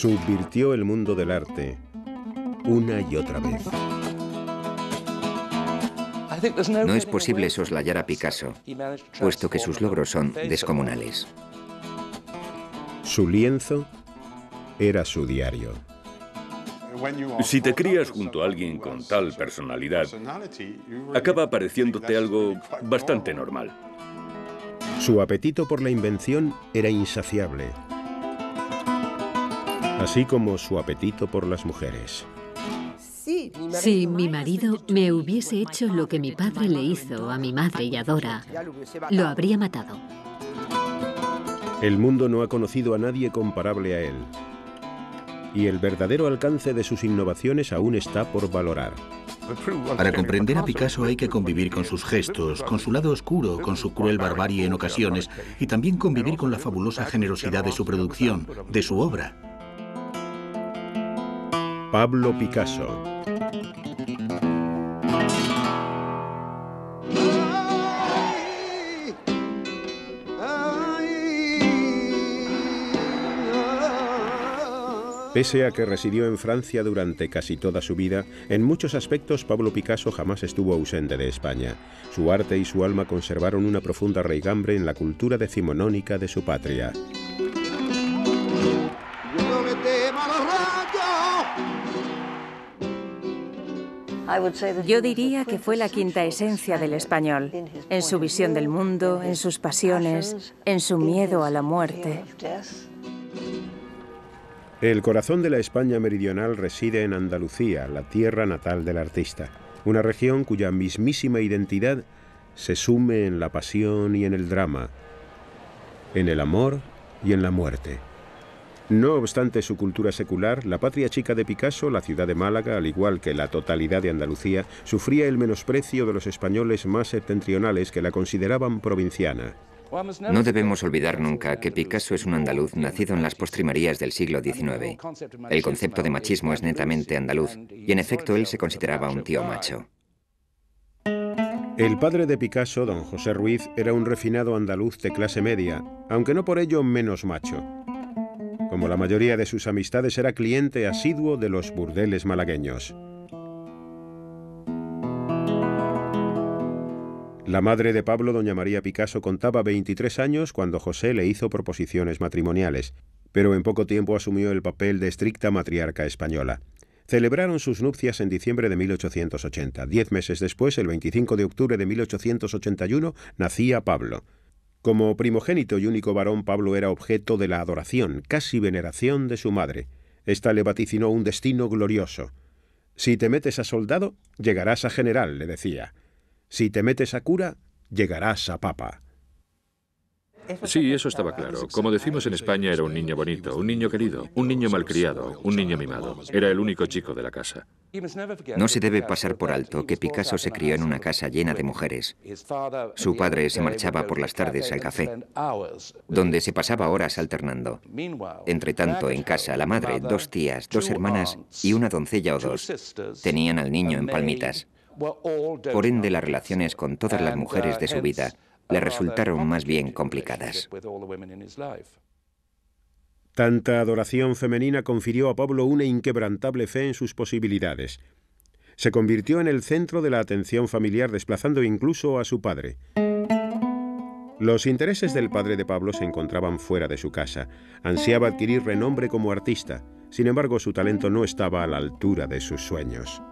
Subvirtió el mundo del arte una y otra vez. No es posible soslayar a Picasso, puesto que sus logros son descomunales. Su lienzo era su diario. Si te crías junto a alguien con tal personalidad, acaba pareciéndote algo bastante normal. Su apetito por la invención era insaciable, así como su apetito por las mujeres. Si mi marido me hubiese hecho lo que mi padre le hizo a mi madre y a Dora, lo habría matado. El mundo no ha conocido a nadie comparable a él, y el verdadero alcance de sus innovaciones aún está por valorar. Para comprender a Picasso hay que convivir con sus gestos, con su lado oscuro, con su cruel barbarie en ocasiones, y también convivir con la fabulosa generosidad de su producción, de su obra. Pablo Picasso. Pese a que residió en Francia durante casi toda su vida, en muchos aspectos Pablo Picasso jamás estuvo ausente de España. Su arte y su alma conservaron una profunda raigambre en la cultura decimonónica de su patria. Yo diría que fue la quinta esencia del español, en su visión del mundo, en sus pasiones, en su miedo a la muerte. El corazón de la España meridional reside en Andalucía, la tierra natal del artista, una región cuya mismísima identidad se sume en la pasión y en el drama, en el amor y en la muerte. No obstante su cultura secular, la patria chica de Picasso, la ciudad de Málaga, al igual que la totalidad de Andalucía, sufría el menosprecio de los españoles más septentrionales que la consideraban provinciana. No debemos olvidar nunca que Picasso es un andaluz nacido en las postrimerías del siglo XIX. El concepto de machismo es netamente andaluz, y en efecto él se consideraba un tío macho. El padre de Picasso, don José Ruiz, era un refinado andaluz de clase media, aunque no por ello menos macho. Como la mayoría de sus amistades, era cliente asiduo de los burdeles malagueños. La madre de Pablo, doña María Picasso, contaba 23 años cuando José le hizo proposiciones matrimoniales, pero en poco tiempo asumió el papel de estricta matriarca española. Celebraron sus nupcias en diciembre de 1880. 10 meses después, el 25 de octubre de 1881, nacía Pablo. Como primogénito y único varón, Pablo era objeto de la adoración, casi veneración de su madre. Esta le vaticinó un destino glorioso. «Si te metes a soldado, llegarás a general», le decía. «Si te metes a cura, llegarás a papa». Sí, eso estaba claro. Como decimos en España, era un niño bonito, un niño querido, un niño malcriado, un niño mimado. Era el único chico de la casa. No se debe pasar por alto que Picasso se crió en una casa llena de mujeres. Su padre se marchaba por las tardes al café, donde se pasaba horas alternando. Entre tanto, en casa, la madre, 2 tías, 2 hermanas y una doncella o 2 tenían al niño en palmitas. Por ende, las relaciones con todas las mujeres de su vida le resultaron más bien complicadas. Tanta adoración femenina confirió a Pablo una inquebrantable fe en sus posibilidades. Se convirtió en el centro de la atención familiar, desplazando incluso a su padre. Los intereses del padre de Pablo se encontraban fuera de su casa. Ansiaba adquirir renombre como artista. Sin embargo, su talento no estaba a la altura de sus sueños.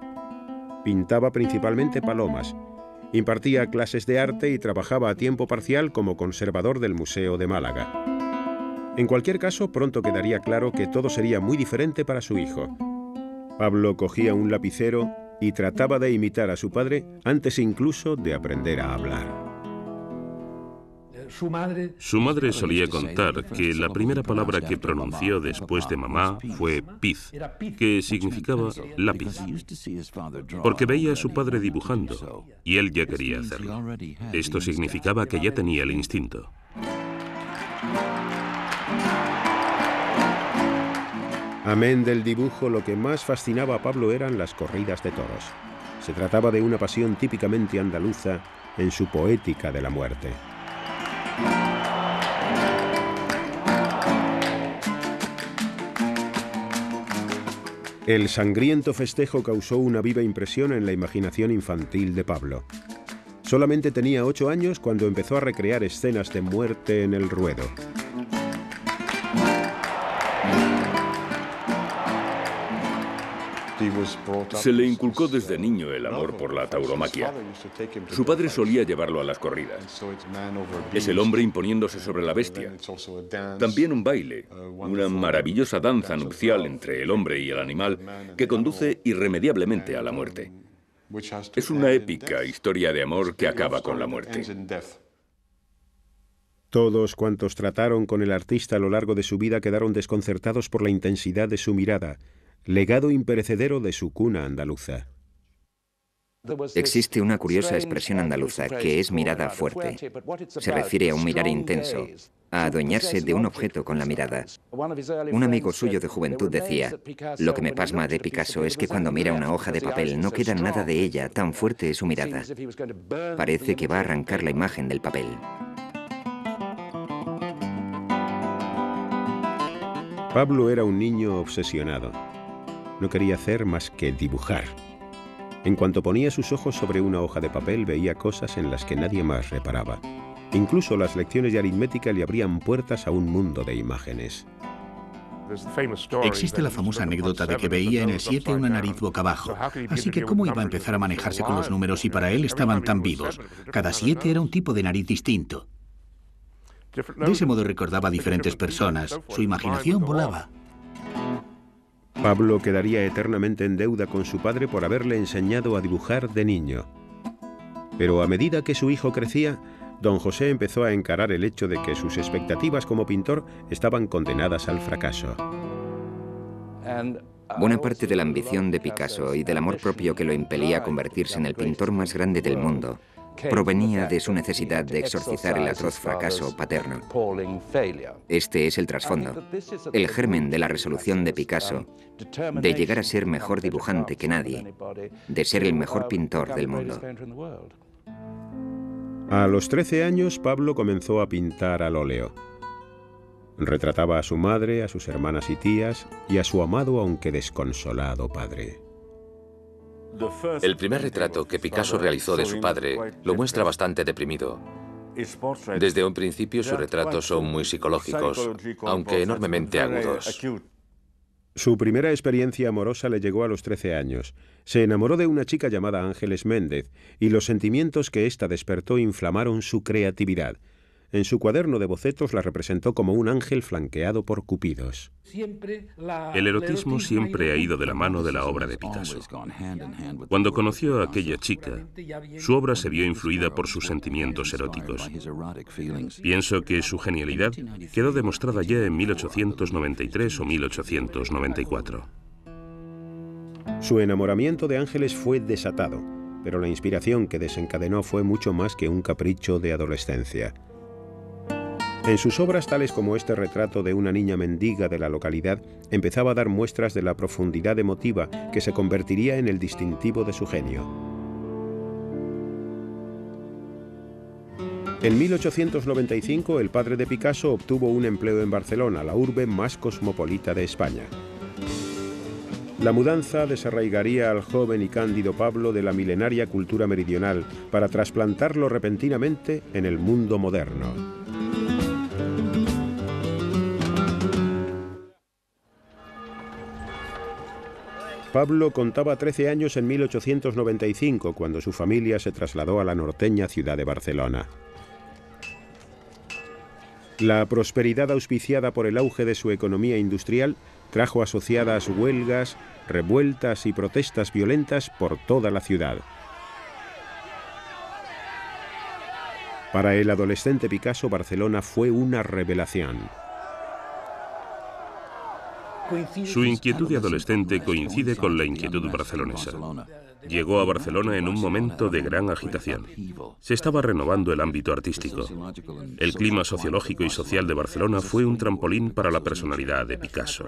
Pintaba principalmente palomas. Impartía clases de arte y trabajaba a tiempo parcial como conservador del Museo de Málaga. En cualquier caso, pronto quedaría claro que todo sería muy diferente para su hijo. Pablo cogía un lapicero y trataba de imitar a su padre antes incluso de aprender a hablar. Su madre solía contar que la primera palabra que pronunció después de mamá fue piz, que significaba lápiz, porque veía a su padre dibujando y él ya quería hacerlo. Esto significaba que ya tenía el instinto. Amén del dibujo, lo que más fascinaba a Pablo eran las corridas de toros. Se trataba de una pasión típicamente andaluza en su poética de la muerte. El sangriento festejo causó una viva impresión en la imaginación infantil de Pablo. Solamente tenía 8 años cuando empezó a recrear escenas de muerte en el ruedo. Se le inculcó desde niño el amor por la tauromaquia. Su padre solía llevarlo a las corridas. Es el hombre imponiéndose sobre la bestia. También un baile, una maravillosa danza nupcial entre el hombre y el animal que conduce irremediablemente a la muerte. Es una épica historia de amor que acaba con la muerte. Todos cuantos trataron con el artista a lo largo de su vida quedaron desconcertados por la intensidad de su mirada, legado imperecedero de su cuna andaluza. Existe una curiosa expresión andaluza que es mirada fuerte. Se refiere a un mirar intenso, a adueñarse de un objeto con la mirada. Un amigo suyo de juventud decía: lo que me pasma de Picasso es que cuando mira una hoja de papel no queda nada de ella, tan fuerte es su mirada. Parece que va a arrancar la imagen del papel. Pablo era un niño obsesionado. No quería hacer más que dibujar. En cuanto ponía sus ojos sobre una hoja de papel, veía cosas en las que nadie más reparaba. Incluso las lecciones de aritmética le abrían puertas a un mundo de imágenes. Existe la famosa anécdota de que veía en el 7 una nariz boca abajo. Así que ¿cómo iba a empezar a manejarse con los números si para él estaban tan vivos? Cada 7 era un tipo de nariz distinto. De ese modo recordaba a diferentes personas. Su imaginación volaba. Pablo quedaría eternamente en deuda con su padre por haberle enseñado a dibujar de niño. Pero a medida que su hijo crecía, don José empezó a encarar el hecho de que sus expectativas como pintor estaban condenadas al fracaso. Buena parte de la ambición de Picasso y del amor propio que lo impelía a convertirse en el pintor más grande del mundo provenía de su necesidad de exorcizar el atroz fracaso paterno. Este es el trasfondo, el germen de la resolución de Picasso de llegar a ser mejor dibujante que nadie, de ser el mejor pintor del mundo. A los 13 años, Pablo comenzó a pintar al óleo. Retrataba a su madre, a sus hermanas y tías y a su amado aunque desconsolado padre. El primer retrato que Picasso realizó de su padre lo muestra bastante deprimido. Desde un principio sus retratos son muy psicológicos, aunque enormemente agudos. Su primera experiencia amorosa le llegó a los 13 años. Se enamoró de una chica llamada Ángeles Méndez y los sentimientos que ésta despertó inflamaron su creatividad. En su cuaderno de bocetos la representó como un ángel flanqueado por cupidos. El erotismo siempre ha ido de la mano de la obra de Picasso. Cuando conoció a aquella chica, su obra se vio influida por sus sentimientos eróticos. Pienso que su genialidad quedó demostrada ya en 1893 o 1894. Su enamoramiento de Ángeles fue desatado, pero la inspiración que desencadenó fue mucho más que un capricho de adolescencia. En sus obras, tales como este retrato de una niña mendiga de la localidad, empezaba a dar muestras de la profundidad emotiva que se convertiría en el distintivo de su genio. En 1895, el padre de Picasso obtuvo un empleo en Barcelona, la urbe más cosmopolita de España. La mudanza desarraigaría al joven y cándido Pablo de la milenaria cultura meridional para trasplantarlo repentinamente en el mundo moderno. Pablo contaba 13 años en 1895, cuando su familia se trasladó a la norteña ciudad de Barcelona. La prosperidad auspiciada por el auge de su economía industrial trajo asociadas huelgas, revueltas y protestas violentas por toda la ciudad. Para el adolescente Picasso, Barcelona fue una revelación. Su inquietud de adolescente coincide con la inquietud barcelonesa. Llegó a Barcelona en un momento de gran agitación. Se estaba renovando el ámbito artístico. El clima sociológico y social de Barcelona fue un trampolín para la personalidad de Picasso.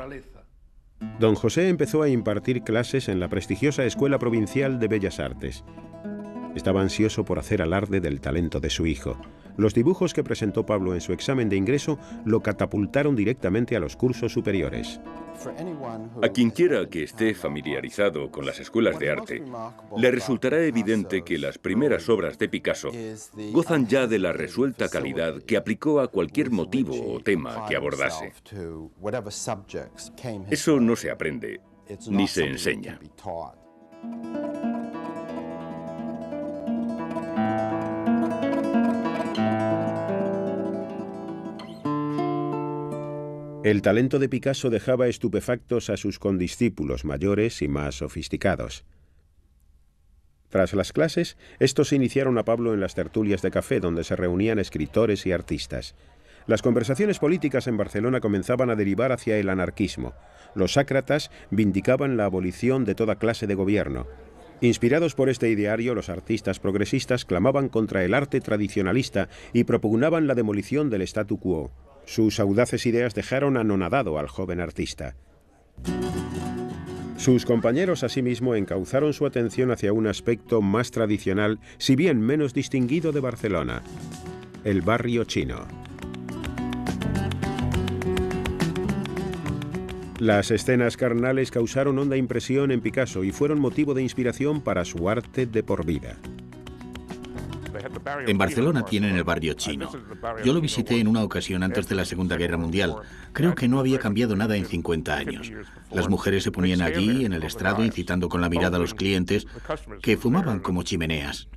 Don José empezó a impartir clases en la prestigiosa Escuela Provincial de Bellas Artes. Estaba ansioso por hacer alarde del talento de su hijo. Los dibujos que presentó Pablo en su examen de ingreso lo catapultaron directamente a los cursos superiores. A quien quiera que esté familiarizado con las escuelas de arte, le resultará evidente que las primeras obras de Picasso gozan ya de la resuelta calidad que aplicó a cualquier motivo o tema que abordase. Eso no se aprende, ni se enseña. El talento de Picasso dejaba estupefactos a sus condiscípulos mayores y más sofisticados. Tras las clases, estos iniciaron a Pablo en las tertulias de café donde se reunían escritores y artistas. Las conversaciones políticas en Barcelona comenzaban a derivar hacia el anarquismo. Los sácratas vindicaban la abolición de toda clase de gobierno. Inspirados por este ideario, los artistas progresistas clamaban contra el arte tradicionalista y propugnaban la demolición del statu quo. Sus audaces ideas dejaron anonadado al joven artista. Sus compañeros, asimismo, encauzaron su atención hacia un aspecto más tradicional, si bien menos distinguido, de Barcelona: el barrio chino. Las escenas carnales causaron honda impresión en Picasso y fueron motivo de inspiración para su arte de por vida. En Barcelona tienen el barrio chino. Yo lo visité en una ocasión antes de la Segunda Guerra Mundial. Creo que no había cambiado nada en 50 años. Las mujeres se ponían allí, en el estrado, incitando con la mirada a los clientes, que fumaban como chimeneas.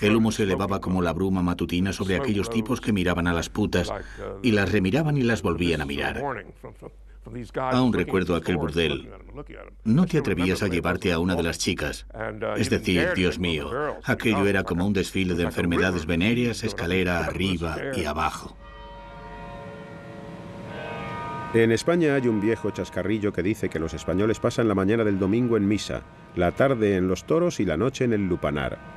El humo se elevaba como la bruma matutina sobre aquellos tipos que miraban a las putas y las remiraban y las volvían a mirar. Aún recuerdo aquel burdel. No te atrevías a llevarte a una de las chicas. Es decir, Dios mío, aquello era como un desfile de enfermedades venéreas, escalera arriba y abajo. En España hay un viejo chascarrillo que dice que los españoles pasan la mañana del domingo en misa, la tarde en los toros y la noche en el lupanar.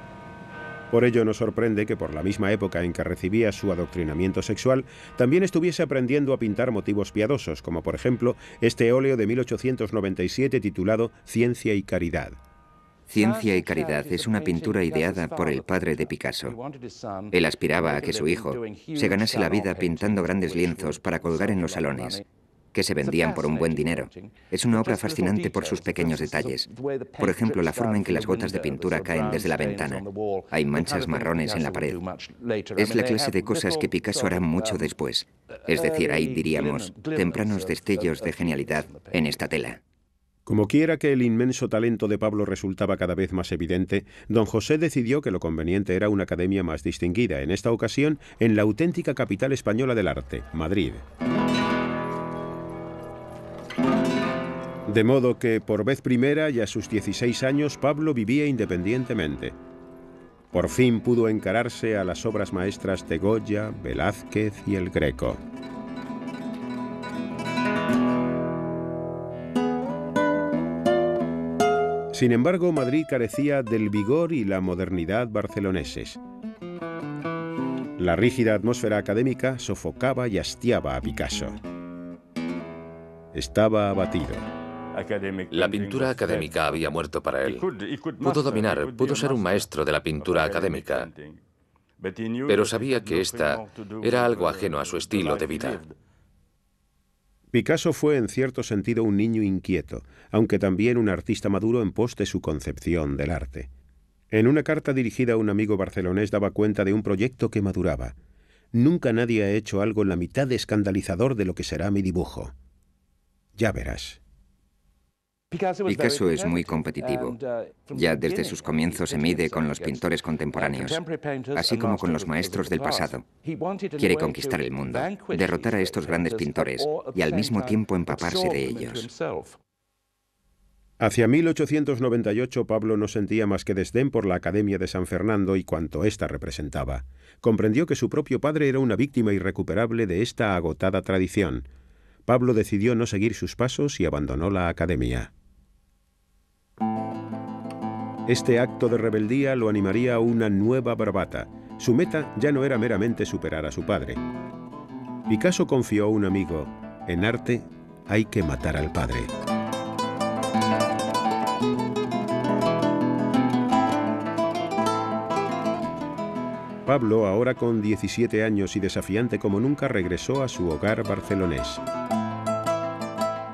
Por ello no sorprende que por la misma época en que recibía su adoctrinamiento sexual, también estuviese aprendiendo a pintar motivos piadosos, como por ejemplo este óleo de 1897 titulado Ciencia y Caridad. Ciencia y Caridad es una pintura ideada por el padre de Picasso. Él aspiraba a que su hijo se ganase la vida pintando grandes lienzos para colgar en los salones, que se vendían por un buen dinero. Es una obra fascinante por sus pequeños detalles. Por ejemplo, la forma en que las gotas de pintura caen desde la ventana. Hay manchas marrones en la pared. Es la clase de cosas que Picasso hará mucho después. Es decir, hay, diríamos, tempranos destellos de genialidad en esta tela. Como quiera que el inmenso talento de Pablo resultaba cada vez más evidente, don José decidió que lo conveniente era una academia más distinguida, en esta ocasión en la auténtica capital española del arte, Madrid. De modo que, por vez primera y a sus 16 años, Pablo vivía independientemente. Por fin pudo encararse a las obras maestras de Goya, Velázquez y el Greco. Sin embargo, Madrid carecía del vigor y la modernidad barceloneses. La rígida atmósfera académica sofocaba y hastiaba a Picasso. Estaba abatido. La pintura académica había muerto para él. Pudo dominar, pudo ser un maestro de la pintura académica, pero sabía que esta era algo ajeno a su estilo de vida. Picasso fue en cierto sentido un niño inquieto, aunque también un artista maduro en pos de su concepción del arte. En una carta dirigida a un amigo barcelonés daba cuenta de un proyecto que maduraba. Nunca nadie ha hecho algo en la mitad de escandalizador de lo que será mi dibujo. Ya verás. Picasso es muy competitivo. Ya desde sus comienzos se mide con los pintores contemporáneos, así como con los maestros del pasado. Quiere conquistar el mundo, derrotar a estos grandes pintores y al mismo tiempo empaparse de ellos. Hacia 1898 Pablo no sentía más que desdén por la Academia de San Fernando y cuanto ésta representaba. Comprendió que su propio padre era una víctima irrecuperable de esta agotada tradición. Pablo decidió no seguir sus pasos y abandonó la academia. Este acto de rebeldía lo animaría a una nueva bravata. Su meta ya no era meramente superar a su padre. Picasso confió a un amigo: en arte hay que matar al padre. Pablo, ahora con 17 años y desafiante como nunca, regresó a su hogar barcelonés.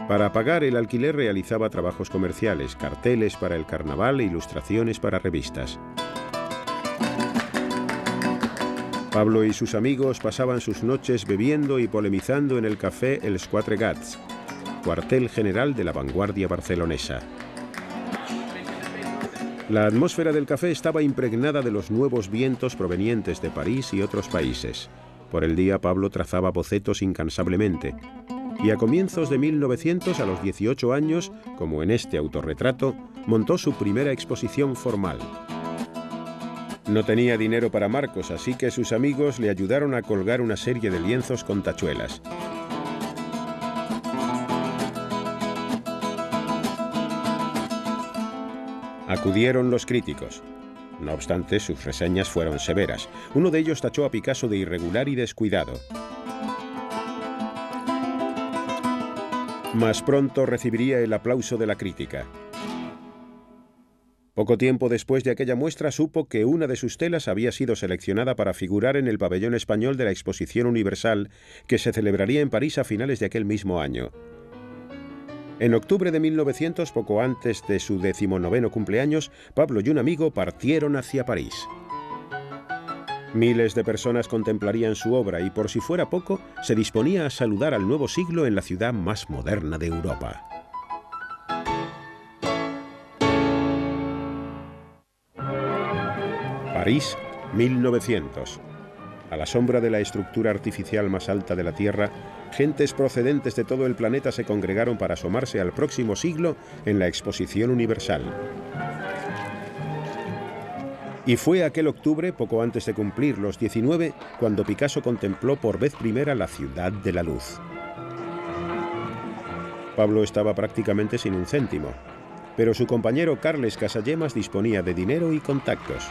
Para pagar el alquiler realizaba trabajos comerciales, carteles para el carnaval e ilustraciones para revistas. Pablo y sus amigos pasaban sus noches bebiendo y polemizando en el café Els Quatre Gats, cuartel general de la vanguardia barcelonesa. La atmósfera del café estaba impregnada de los nuevos vientos provenientes de París y otros países. Por el día, Pablo trazaba bocetos incansablemente. Y a comienzos de 1900, a los 18 años, como en este autorretrato, montó su primera exposición formal. No tenía dinero para marcos, así que sus amigos le ayudaron a colgar una serie de lienzos con tachuelas. Acudieron los críticos. No obstante, sus reseñas fueron severas. Uno de ellos tachó a Picasso de irregular y descuidado. Mas pronto recibiría el aplauso de la crítica. Poco tiempo después de aquella muestra supo que una de sus telas había sido seleccionada para figurar en el pabellón español de la Exposición Universal, que se celebraría en París a finales de aquel mismo año. En octubre de 1900, poco antes de su 19º cumpleaños, Pablo y un amigo partieron hacia París. Miles de personas contemplarían su obra y, por si fuera poco, se disponía a saludar al nuevo siglo en la ciudad más moderna de Europa. París, 1900. A la sombra de la estructura artificial más alta de la Tierra, gentes procedentes de todo el planeta se congregaron para asomarse al próximo siglo en la Exposición Universal. Y fue aquel octubre, poco antes de cumplir los 19, cuando Picasso contempló por vez primera la ciudad de la luz. Pablo estaba prácticamente sin un céntimo, pero su compañero Carles Casagemas disponía de dinero y contactos.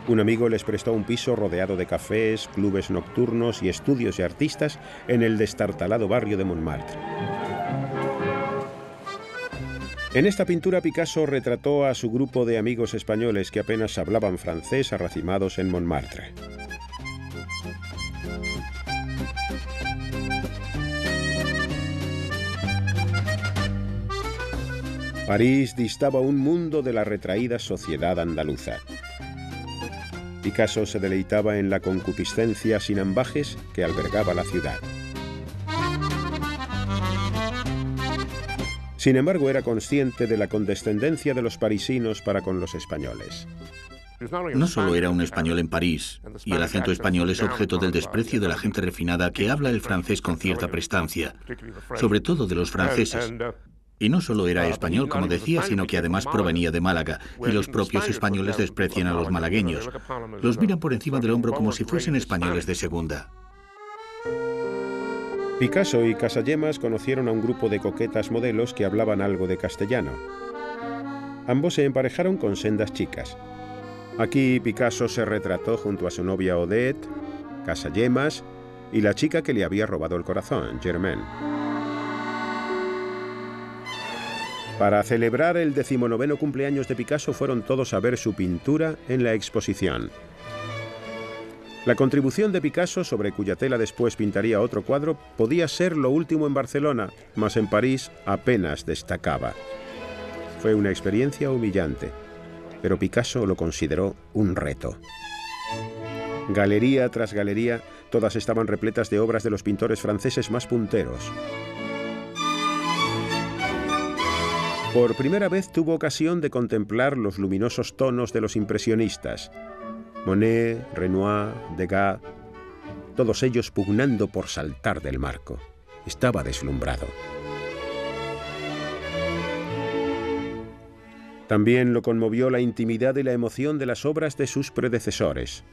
Un amigo les prestó un piso rodeado de cafés, clubes nocturnos y estudios de artistas en el destartalado barrio de Montmartre. En esta pintura Picasso retrató a su grupo de amigos españoles que apenas hablaban francés arracimados en Montmartre. París distaba un mundo de la retraída sociedad andaluza. Picasso se deleitaba en la concupiscencia sin ambajes que albergaba la ciudad. Sin embargo, era consciente de la condescendencia de los parisinos para con los españoles. No solo era un español en París, y el acento español es objeto del desprecio de la gente refinada que habla el francés con cierta prestancia, sobre todo de los franceses. Y no solo era español, como decía, sino que además provenía de Málaga, y los propios españoles desprecian a los malagueños. Los miran por encima del hombro como si fuesen españoles de segunda. Picasso y Casagemas conocieron a un grupo de coquetas modelos que hablaban algo de castellano. Ambos se emparejaron con sendas chicas. Aquí Picasso se retrató junto a su novia Odette, Casagemas y la chica que le había robado el corazón, Germaine. Para celebrar el 19º cumpleaños de Picasso fueron todos a ver su pintura en la exposición. La contribución de Picasso, sobre cuya tela después pintaría otro cuadro, podía ser lo último en Barcelona, mas en París apenas destacaba. Fue una experiencia humillante, pero Picasso lo consideró un reto. Galería tras galería, todas estaban repletas de obras de los pintores franceses más punteros. Por primera vez tuvo ocasión de contemplar los luminosos tonos de los impresionistas. Monet, Renoir, Degas, todos ellos pugnando por saltar del marco. Estaba deslumbrado. También lo conmovió la intimidad y la emoción de las obras de sus predecesores.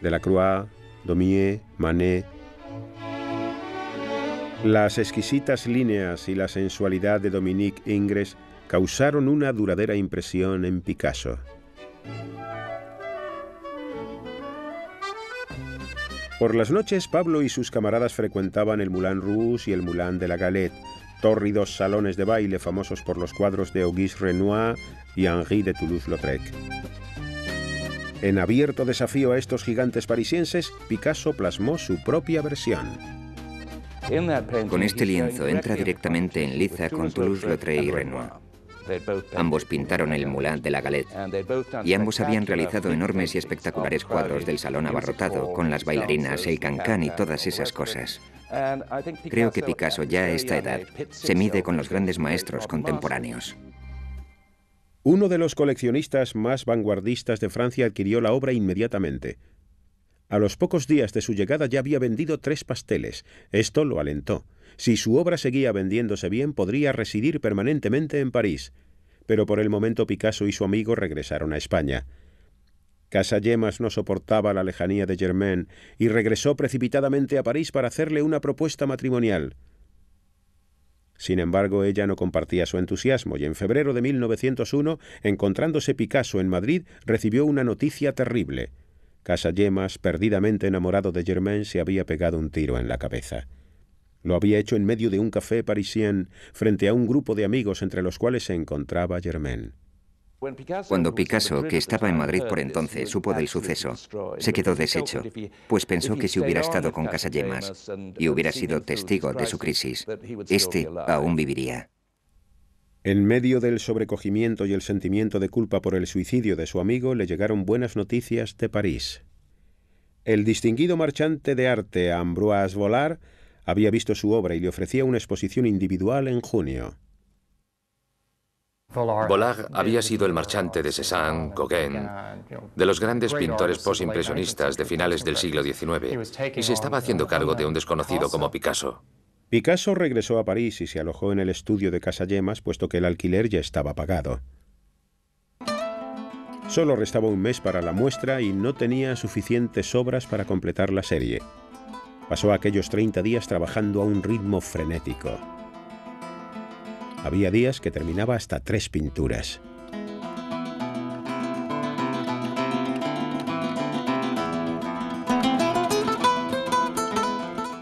Delacroix, Daumier, Manet. Las exquisitas líneas y la sensualidad de Dominique Ingres causaron una duradera impresión en Picasso. Por las noches, Pablo y sus camaradas frecuentaban el Moulin Rouge y el Moulin de la Galette, tórridos salones de baile famosos por los cuadros de Auguste Renoir y Henri de Toulouse-Lautrec. En abierto desafío a estos gigantes parisienses, Picasso plasmó su propia versión. Con este lienzo entra directamente en liza con Toulouse-Lautrec y Renoir. Ambos pintaron el Moulin de la Galette y ambos habían realizado enormes y espectaculares cuadros del salón abarrotado con las bailarinas, el cancán y todas esas cosas. Creo que Picasso ya a esta edad se mide con los grandes maestros contemporáneos. Uno de los coleccionistas más vanguardistas de Francia adquirió la obra inmediatamente. A los pocos días de su llegada ya había vendido 3 pasteles. Esto lo alentó. Si su obra seguía vendiéndose bien, podría residir permanentemente en París. Pero por el momento Picasso y su amigo regresaron a España. Casagemas no soportaba la lejanía de Germaine y regresó precipitadamente a París para hacerle una propuesta matrimonial. Sin embargo, ella no compartía su entusiasmo y en febrero de 1901, encontrándose Picasso en Madrid, recibió una noticia terrible. Casagemas, perdidamente enamorado de Germaine, se había pegado un tiro en la cabeza. Lo había hecho en medio de un café parisien, frente a un grupo de amigos entre los cuales se encontraba Germaine. Cuando Picasso, que estaba en Madrid por entonces, supo del suceso, se quedó deshecho, pues pensó que si hubiera estado con Casagemas y hubiera sido testigo de su crisis, este aún viviría. En medio del sobrecogimiento y el sentimiento de culpa por el suicidio de su amigo, le llegaron buenas noticias de París. El distinguido marchante de arte Ambroise Vollard había visto su obra y le ofrecía una exposición individual en junio. Vollard había sido el marchante de Cézanne, Gauguin, de los grandes pintores postimpresionistas de finales del siglo XIX, y se estaba haciendo cargo de un desconocido como Picasso. Picasso regresó a París y se alojó en el estudio de Casagemas, puesto que el alquiler ya estaba pagado. Solo restaba un mes para la muestra y no tenía suficientes obras para completar la serie. Pasó aquellos 30 días trabajando a un ritmo frenético. Había días que terminaba hasta 3 pinturas.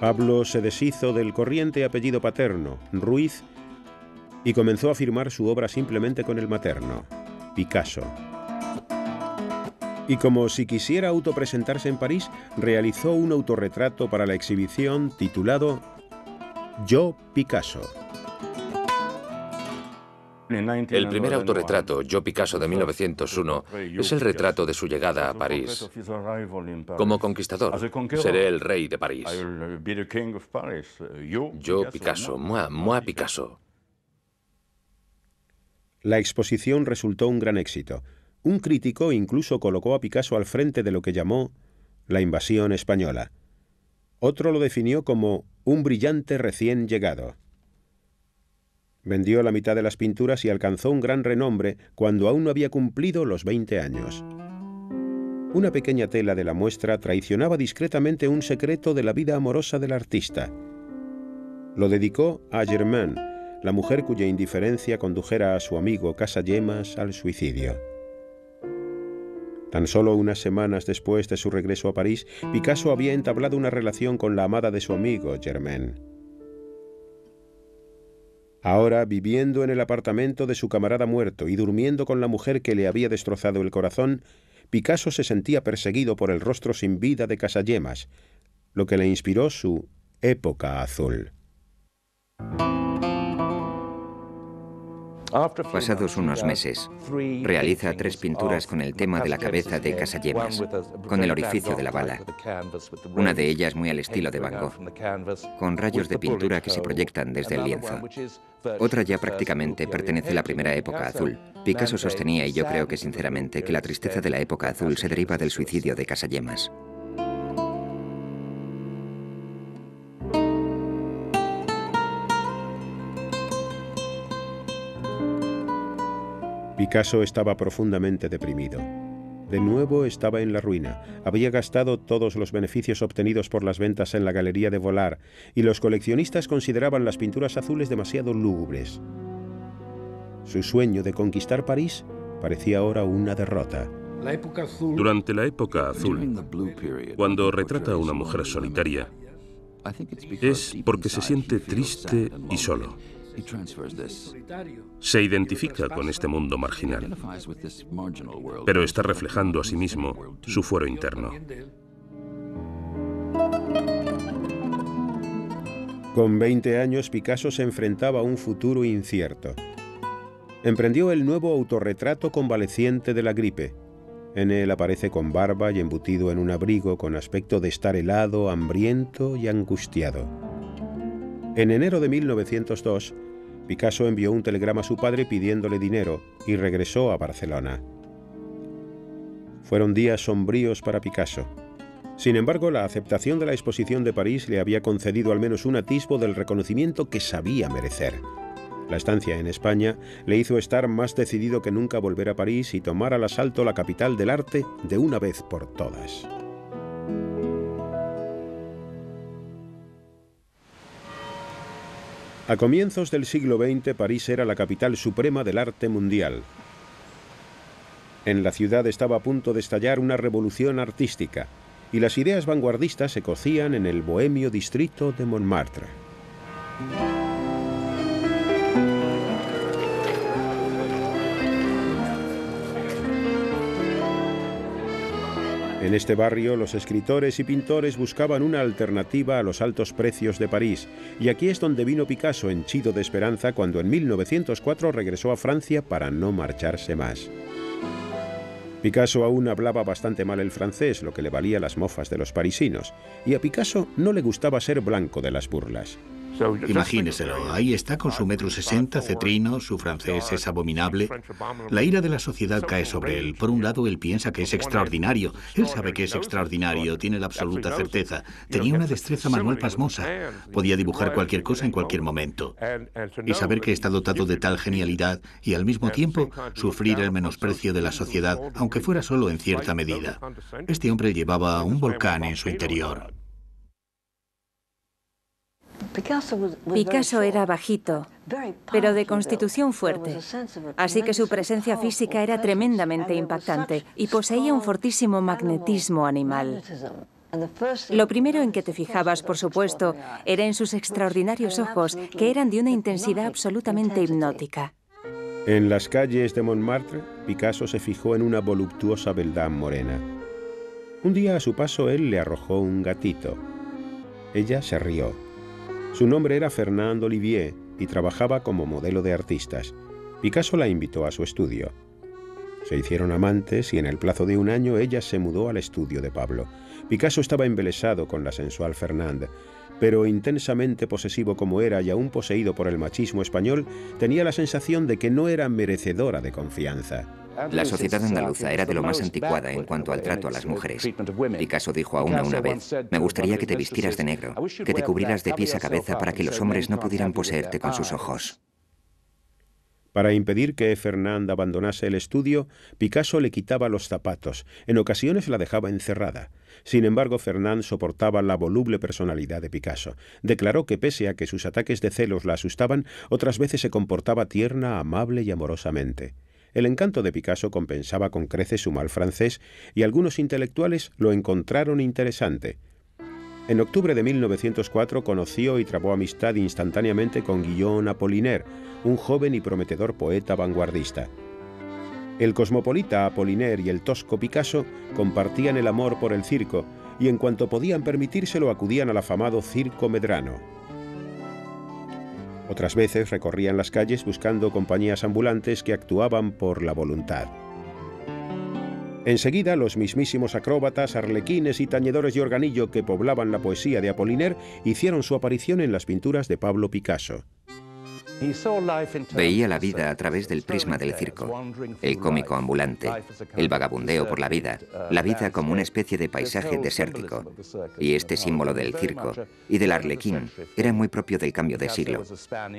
Pablo se deshizo del corriente apellido paterno, Ruiz, y comenzó a firmar su obra simplemente con el materno, Picasso. Y como si quisiera autopresentarse en París, realizó un autorretrato para la exhibición titulado Yo, Picasso. El primer autorretrato, Yo, Picasso, de 1901, es el retrato de su llegada a París. Como conquistador, seré el rey de París. Yo, Picasso, moi, Picasso. La exposición resultó un gran éxito. Un crítico incluso colocó a Picasso al frente de lo que llamó la invasión española. Otro lo definió como un brillante recién llegado. Vendió la mitad de las pinturas y alcanzó un gran renombre cuando aún no había cumplido los 20 años. Una pequeña tela de la muestra traicionaba discretamente un secreto de la vida amorosa del artista. Lo dedicó a Germaine, la mujer cuya indiferencia condujera a su amigo Casagemas al suicidio. Tan solo unas semanas después de su regreso a París, Picasso había entablado una relación con la amada de su amigo, Germaine. Ahora, viviendo en el apartamento de su camarada muerto y durmiendo con la mujer que le había destrozado el corazón, Picasso se sentía perseguido por el rostro sin vida de Casagemas, lo que le inspiró su Época Azul. Pasados unos meses, realiza 3 pinturas con el tema de la cabeza de Casagemas, con el orificio de la bala. Una de ellas muy al estilo de Van Gogh, con rayos de pintura que se proyectan desde el lienzo. Otra ya prácticamente pertenece a la primera época azul. Picasso sostenía, y yo creo que sinceramente, que la tristeza de la época azul se deriva del suicidio de Casagemas. Picasso estaba profundamente deprimido. De nuevo estaba en la ruina. Había gastado todos los beneficios obtenidos por las ventas en la galería de Vollard, y los coleccionistas consideraban las pinturas azules demasiado lúgubres. Su sueño de conquistar París parecía ahora una derrota. Durante la época azul, cuando retrata a una mujer solitaria, es porque se siente triste y solo. Se identifica con este mundo marginal, pero está reflejando a sí mismo su fuero interno. Con 20 años, Picasso se enfrentaba a un futuro incierto. Emprendió el nuevo autorretrato convaleciente de la gripe. En él aparece con barba y embutido en un abrigo con aspecto de estar helado, hambriento y angustiado. En enero de 1902, Picasso envió un telegrama a su padre pidiéndole dinero y regresó a Barcelona. Fueron días sombríos para Picasso. Sin embargo, la aceptación de la exposición de París le había concedido al menos un atisbo del reconocimiento que sabía merecer. La estancia en España le hizo estar más decidido que nunca a volver a París y tomar al asalto la capital del arte de una vez por todas. A comienzos del siglo XX, París era la capital suprema del arte mundial. En la ciudad estaba a punto de estallar una revolución artística, y las ideas vanguardistas se cocían en el bohemio distrito de Montmartre. En este barrio, los escritores y pintores buscaban una alternativa a los altos precios de París, y aquí es donde vino Picasso henchido de esperanza cuando en 1904 regresó a Francia para no marcharse más. Picasso aún hablaba bastante mal el francés, lo que le valía las mofas de los parisinos, y a Picasso no le gustaba ser blanco de las burlas. Imagíneselo, ahí está con su 1,60 m, cetrino, su francés es abominable. La ira de la sociedad cae sobre él. Por un lado, él piensa que es extraordinario. Él sabe que es extraordinario, tiene la absoluta certeza. Tenía una destreza manual pasmosa. Podía dibujar cualquier cosa en cualquier momento. Y saber que está dotado de tal genialidad y al mismo tiempo sufrir el menosprecio de la sociedad, aunque fuera solo en cierta medida. Este hombre llevaba un volcán en su interior. Picasso era bajito, pero de constitución fuerte, así que su presencia física era tremendamente impactante y poseía un fortísimo magnetismo animal. Lo primero en que te fijabas, por supuesto, era en sus extraordinarios ojos, que eran de una intensidad absolutamente hipnótica. En las calles de Montmartre, Picasso se fijó en una voluptuosa beldad morena. Un día a su paso él le arrojó un gatito. Ella se rió. Su nombre era Fernand Olivier y trabajaba como modelo de artistas. Picasso la invitó a su estudio. Se hicieron amantes y en el plazo de un año ella se mudó al estudio de Pablo. Picasso estaba embelesado con la sensual Fernand, pero intensamente posesivo como era y aún poseído por el machismo español, tenía la sensación de que no era merecedora de confianza. La sociedad andaluza era de lo más anticuada en cuanto al trato a las mujeres. Picasso dijo a una vez: me gustaría que te vistieras de negro, que te cubrieras de pies a cabeza para que los hombres no pudieran poseerte con sus ojos. Para impedir que Fernand abandonase el estudio, Picasso le quitaba los zapatos. En ocasiones la dejaba encerrada. Sin embargo, Fernand soportaba la voluble personalidad de Picasso. Declaró que pese a que sus ataques de celos la asustaban, otras veces se comportaba tierna, amable y amorosamente. El encanto de Picasso compensaba con creces su mal francés y algunos intelectuales lo encontraron interesante. En octubre de 1904 conoció y trabó amistad instantáneamente con Guillaume Apollinaire, un joven y prometedor poeta vanguardista. El cosmopolita Apollinaire y el tosco Picasso compartían el amor por el circo y en cuanto podían permitírselo acudían al afamado Circo Medrano. Otras veces recorrían las calles buscando compañías ambulantes que actuaban por la voluntad. Enseguida, los mismísimos acróbatas, arlequines y tañedores de organillo que poblaban la poesía de Apollinaire hicieron su aparición en las pinturas de Pablo Picasso. Veía la vida a través del prisma del circo, el cómico ambulante, el vagabundeo por la vida como una especie de paisaje desértico. Y este símbolo del circo y del arlequín era muy propio del cambio de siglo.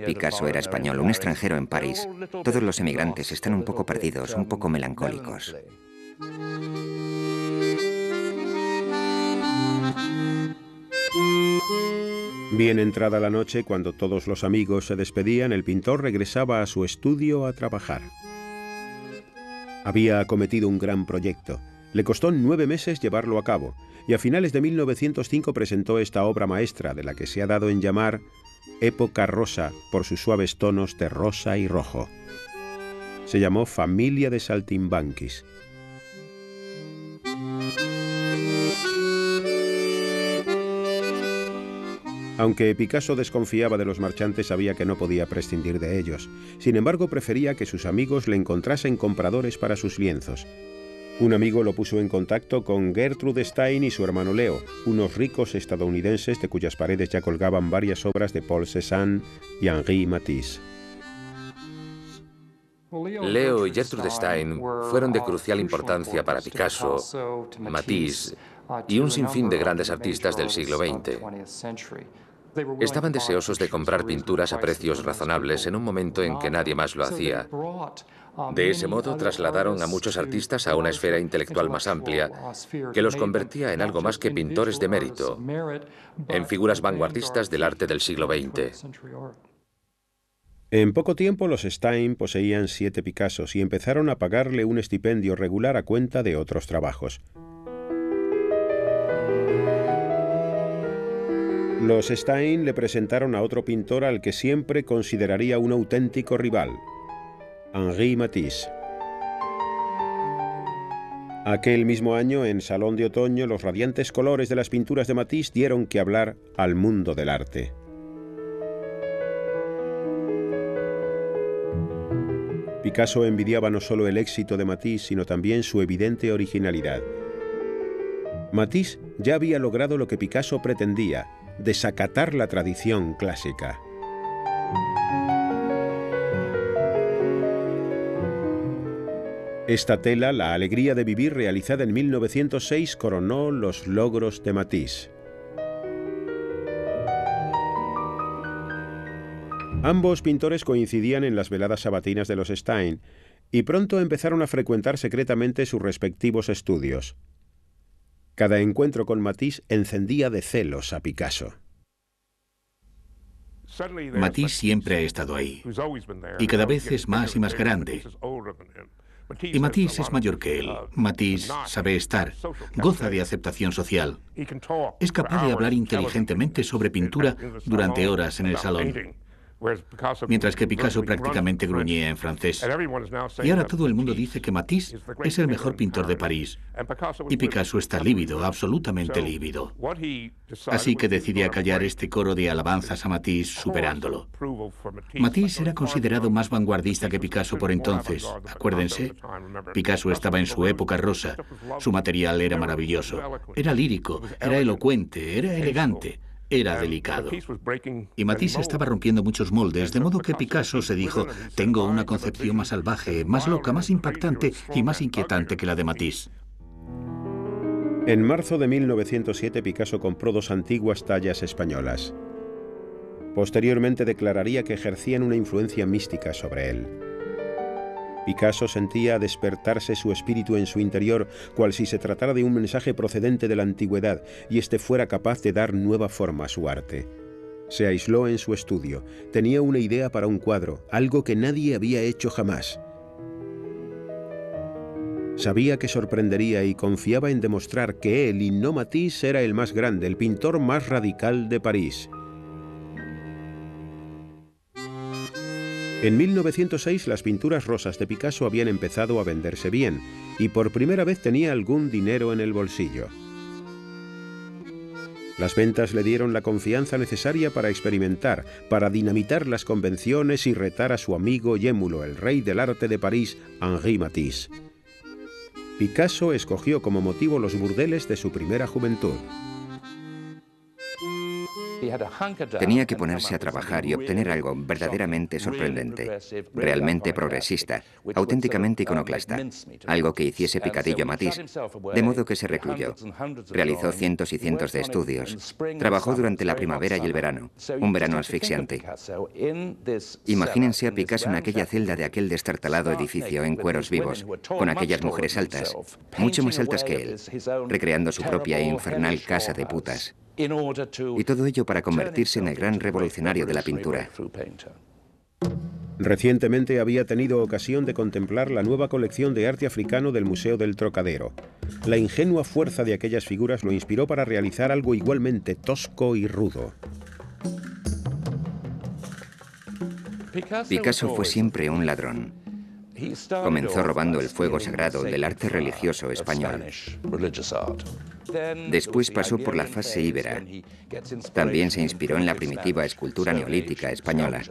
Picasso era español, un extranjero en París. Todos los emigrantes están un poco perdidos, un poco melancólicos. Bien entrada la noche, cuando todos los amigos se despedían, el pintor regresaba a su estudio a trabajar. Había acometido un gran proyecto. Le costó 9 meses llevarlo a cabo, y a finales de 1905 presentó esta obra maestra, de la que se ha dado en llamar Época rosa, por sus suaves tonos de rosa y rojo. Se llamó Familia de Saltimbanquis. Aunque Picasso desconfiaba de los marchantes, sabía que no podía prescindir de ellos. Sin embargo, prefería que sus amigos le encontrasen compradores para sus lienzos. Un amigo lo puso en contacto con Gertrude Stein y su hermano Leo, unos ricos estadounidenses de cuyas paredes ya colgaban varias obras de Paul Cézanne y Henri Matisse. Leo y Gertrude Stein fueron de crucial importancia para Picasso, Matisse y un sinfín de grandes artistas del siglo XX. Estaban deseosos de comprar pinturas a precios razonables en un momento en que nadie más lo hacía. De ese modo trasladaron a muchos artistas a una esfera intelectual más amplia que los convertía en algo más que pintores de mérito, en figuras vanguardistas del arte del siglo XX. En poco tiempo los Stein poseían 7 Picassos y empezaron a pagarle un estipendio regular a cuenta de otros trabajos. Los Stein le presentaron a otro pintor al que siempre consideraría un auténtico rival, Henri Matisse. Aquel mismo año, en Salón de Otoño, los radiantes colores de las pinturas de Matisse dieron que hablar al mundo del arte. Picasso envidiaba no solo el éxito de Matisse, sino también su evidente originalidad. Matisse ya había logrado lo que Picasso pretendía: desacatar la tradición clásica. Esta tela, La alegría de vivir, realizada en 1906, coronó los logros de Matisse. Ambos pintores coincidían en las veladas sabatinas de los Stein y pronto empezaron a frecuentar secretamente sus respectivos estudios. Cada encuentro con Matisse encendía de celos a Picasso. Matisse siempre ha estado ahí, y cada vez es más y más grande. Y Matisse es mayor que él. Matisse sabe estar, goza de aceptación social. Es capaz de hablar inteligentemente sobre pintura durante horas en el salón, mientras que Picasso prácticamente gruñía en francés. Y ahora todo el mundo dice que Matisse es el mejor pintor de París. Y Picasso está lívido, absolutamente lívido. Así que decidí acallar este coro de alabanzas a Matisse, superándolo. Matisse era considerado más vanguardista que Picasso por entonces. Acuérdense, Picasso estaba en su época rosa. Su material era maravilloso. Era lírico, era elocuente, era elegante. Era delicado. Y Matisse estaba rompiendo muchos moldes, de modo que Picasso se dijo: tengo una concepción más salvaje, más loca, más impactante y más inquietante que la de Matisse. En marzo de 1907, Picasso compró 2 antiguas tallas españolas. Posteriormente declararía que ejercían una influencia mística sobre él. Picasso sentía despertarse su espíritu en su interior, cual si se tratara de un mensaje procedente de la antigüedad, y éste fuera capaz de dar nueva forma a su arte. Se aisló en su estudio. Tenía una idea para un cuadro, algo que nadie había hecho jamás. Sabía que sorprendería y confiaba en demostrar que él y no Matisse era el más grande, el pintor más radical de París. En 1906 las pinturas rosas de Picasso habían empezado a venderse bien y por primera vez tenía algún dinero en el bolsillo. Las ventas le dieron la confianza necesaria para experimentar, para dinamitar las convenciones y retar a su amigo y émulo, el rey del arte de París, Henri Matisse. Picasso escogió como motivo los burdeles de su primera juventud. Tenía que ponerse a trabajar y obtener algo verdaderamente sorprendente, realmente progresista, auténticamente iconoclasta, algo que hiciese picadillo a Matisse, de modo que se recluyó. Realizó cientos y cientos de estudios. Trabajó durante la primavera y el verano, un verano asfixiante. Imagínense a Picasso en aquella celda de aquel destartalado edificio en cueros vivos, con aquellas mujeres altas, mucho más altas que él, recreando su propia e infernal casa de putas. Y todo ello para convertirse en el gran revolucionario de la pintura. Recientemente había tenido ocasión de contemplar la nueva colección de arte africano del Museo del Trocadero. La ingenua fuerza de aquellas figuras lo inspiró para realizar algo igualmente tosco y rudo. Picasso fue siempre un ladrón. Comenzó robando el fuego sagrado del arte religioso español. Después pasó por la fase íbera. También se inspiró en la primitiva escultura neolítica española.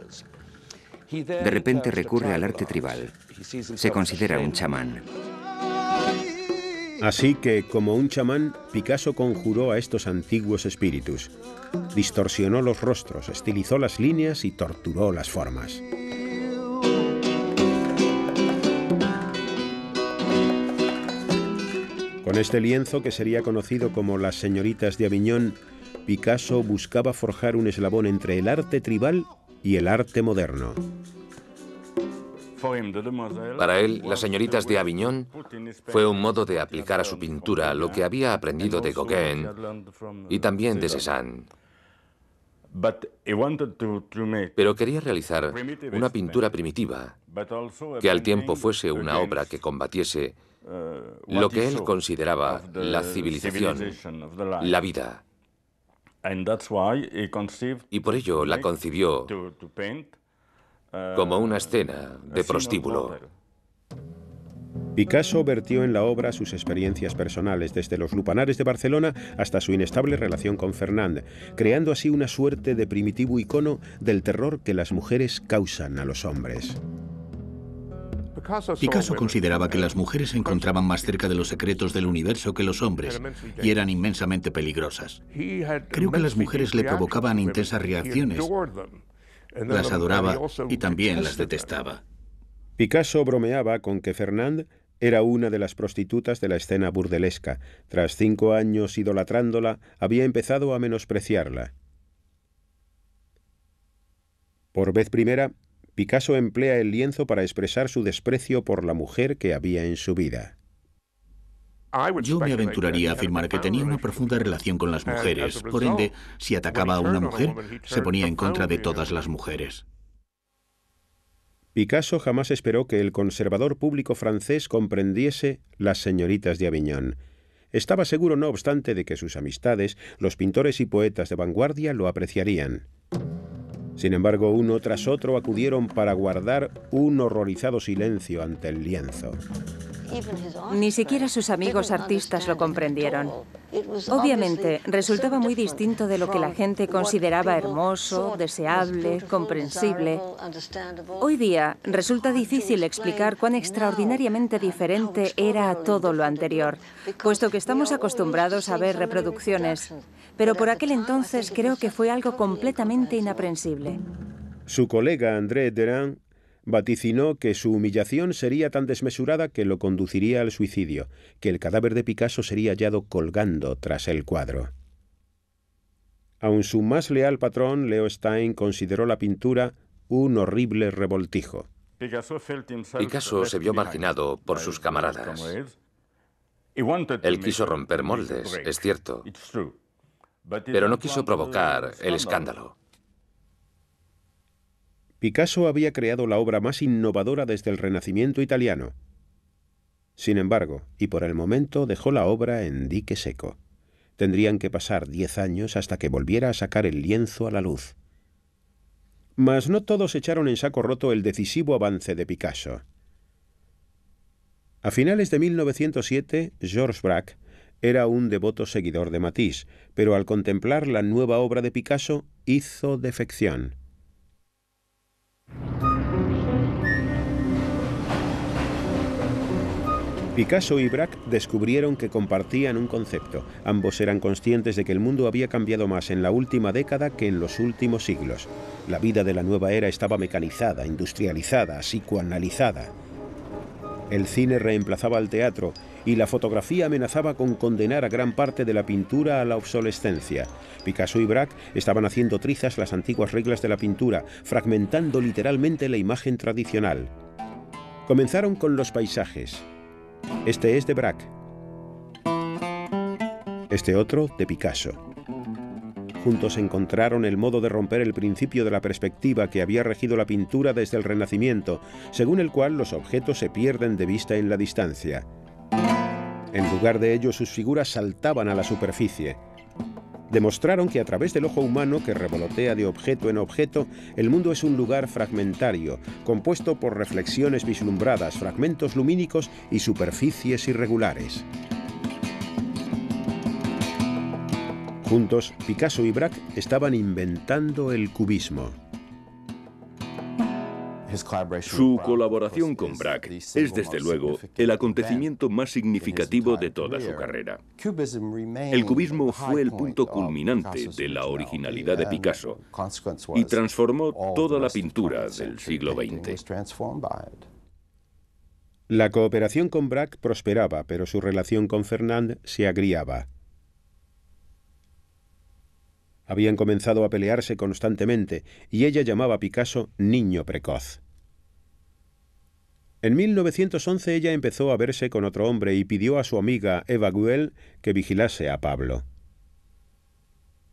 De repente recurre al arte tribal. Se considera un chamán. Así que, como un chamán, Picasso conjuró a estos antiguos espíritus. Distorsionó los rostros, estilizó las líneas y torturó las formas. Con este lienzo, que sería conocido como Las señoritas de Aviñón, Picasso buscaba forjar un eslabón entre el arte tribal y el arte moderno. Para él, Las señoritas de Aviñón fue un modo de aplicar a su pintura lo que había aprendido de Gauguin y también de Cézanne. Pero quería realizar una pintura primitiva, que al tiempo fuese una obra que combatiese lo que él consideraba la civilización, la vida. Y por ello la concibió como una escena de prostíbulo. Picasso vertió en la obra sus experiencias personales, desde los lupanares de Barcelona hasta su inestable relación con Fernand, creando así una suerte de primitivo icono del terror que las mujeres causan a los hombres. Picasso consideraba que las mujeres se encontraban más cerca de los secretos del universo que los hombres y eran inmensamente peligrosas. Creo que las mujeres le provocaban intensas reacciones. Las adoraba y también las detestaba. Picasso bromeaba con que Fernand era una de las prostitutas de la escena burdelesca. Tras 5 años idolatrándola, había empezado a menospreciarla. Por vez primera, Picasso emplea el lienzo para expresar su desprecio por la mujer que había en su vida. Yo me aventuraría a afirmar que tenía una profunda relación con las mujeres. Por ende, si atacaba a una mujer, se ponía en contra de todas las mujeres. Picasso jamás esperó que el conservador público francés comprendiese Las señoritas de Aviñón. Estaba seguro, no obstante, de que sus amistades, los pintores y poetas de vanguardia, lo apreciarían. Sin embargo, uno tras otro acudieron para guardar un horrorizado silencio ante el lienzo. Ni siquiera sus amigos artistas lo comprendieron. Obviamente, resultaba muy distinto de lo que la gente consideraba hermoso, deseable, comprensible. Hoy día, resulta difícil explicar cuán extraordinariamente diferente era a todo lo anterior, puesto que estamos acostumbrados a ver reproducciones. Pero por aquel entonces creo que fue algo completamente inaprensible. Su colega André Derain vaticinó que su humillación sería tan desmesurada que lo conduciría al suicidio, que el cadáver de Picasso sería hallado colgando tras el cuadro. Aun su más leal patrón, Leo Stein, consideró la pintura un horrible revoltijo. Picasso se vio marginado por sus camaradas. Él quiso romper moldes, es cierto, pero no quiso provocar el escándalo. Picasso había creado la obra más innovadora desde el Renacimiento italiano. Sin embargo, y por el momento, dejó la obra en dique seco. Tendrían que pasar 10 años hasta que volviera a sacar el lienzo a la luz. Mas no todos echaron en saco roto el decisivo avance de Picasso. A finales de 1907, Georges Braque era un devoto seguidor de Matisse, pero al contemplar la nueva obra de Picasso, hizo defección. Picasso y Braque descubrieron que compartían un concepto. Ambos eran conscientes de que el mundo había cambiado más en la última década que en los últimos siglos. La vida de la nueva era estaba mecanizada, industrializada, psicoanalizada. El cine reemplazaba al teatro y la fotografía amenazaba con condenar a gran parte de la pintura a la obsolescencia. Picasso y Braque estaban haciendo trizas las antiguas reglas de la pintura, fragmentando literalmente la imagen tradicional. Comenzaron con los paisajes. Este es de Braque. Este otro de Picasso. Juntos encontraron el modo de romper el principio de la perspectiva que había regido la pintura desde el Renacimiento, según el cual los objetos se pierden de vista en la distancia. En lugar de ello, sus figuras saltaban a la superficie. Demostraron que a través del ojo humano que revolotea de objeto en objeto, el mundo es un lugar fragmentario, compuesto por reflexiones vislumbradas, fragmentos lumínicos y superficies irregulares. Juntos, Picasso y Braque estaban inventando el cubismo. Su colaboración con Braque es, desde luego, el acontecimiento más significativo de toda su carrera. El cubismo fue el punto culminante de la originalidad de Picasso y transformó toda la pintura del siglo XX. La cooperación con Braque prosperaba, pero su relación con Fernand se agriaba. Habían comenzado a pelearse constantemente y ella llamaba a Picasso niño precoz. En 1911 ella empezó a verse con otro hombre y pidió a su amiga Eva Guel que vigilase a Pablo.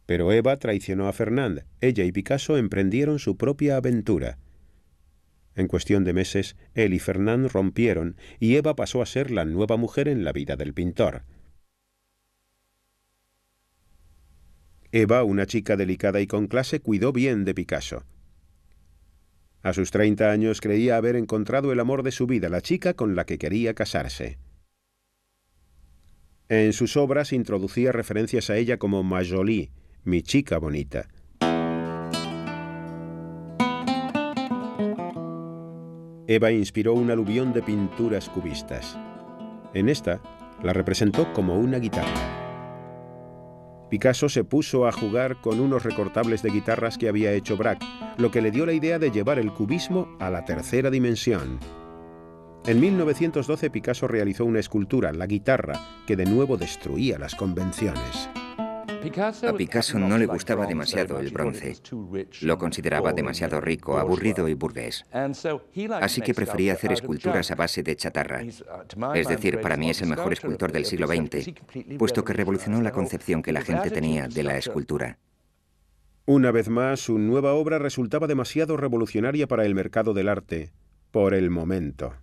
Pero Eva traicionó a Fernand. Ella y Picasso emprendieron su propia aventura. En cuestión de meses, él y Fernand rompieron y Eva pasó a ser la nueva mujer en la vida del pintor. Eva, una chica delicada y con clase, cuidó bien de Picasso. A sus 30 años creía haber encontrado el amor de su vida, la chica con la que quería casarse. En sus obras introducía referencias a ella como ma jolie, mi chica bonita. Eva inspiró un aluvión de pinturas cubistas. En esta, la representó como una guitarra. Picasso se puso a jugar con unos recortables de guitarras que había hecho Braque, lo que le dio la idea de llevar el cubismo a la tercera dimensión. En 1912 Picasso realizó una escultura, la guitarra, que de nuevo destruía las convenciones. A Picasso no le gustaba demasiado el bronce. Lo consideraba demasiado rico, aburrido y burgués. Así que prefería hacer esculturas a base de chatarra. Es decir, para mí es el mejor escultor del siglo XX, puesto que revolucionó la concepción que la gente tenía de la escultura. Una vez más, su nueva obra resultaba demasiado revolucionaria para el mercado del arte, por el momento.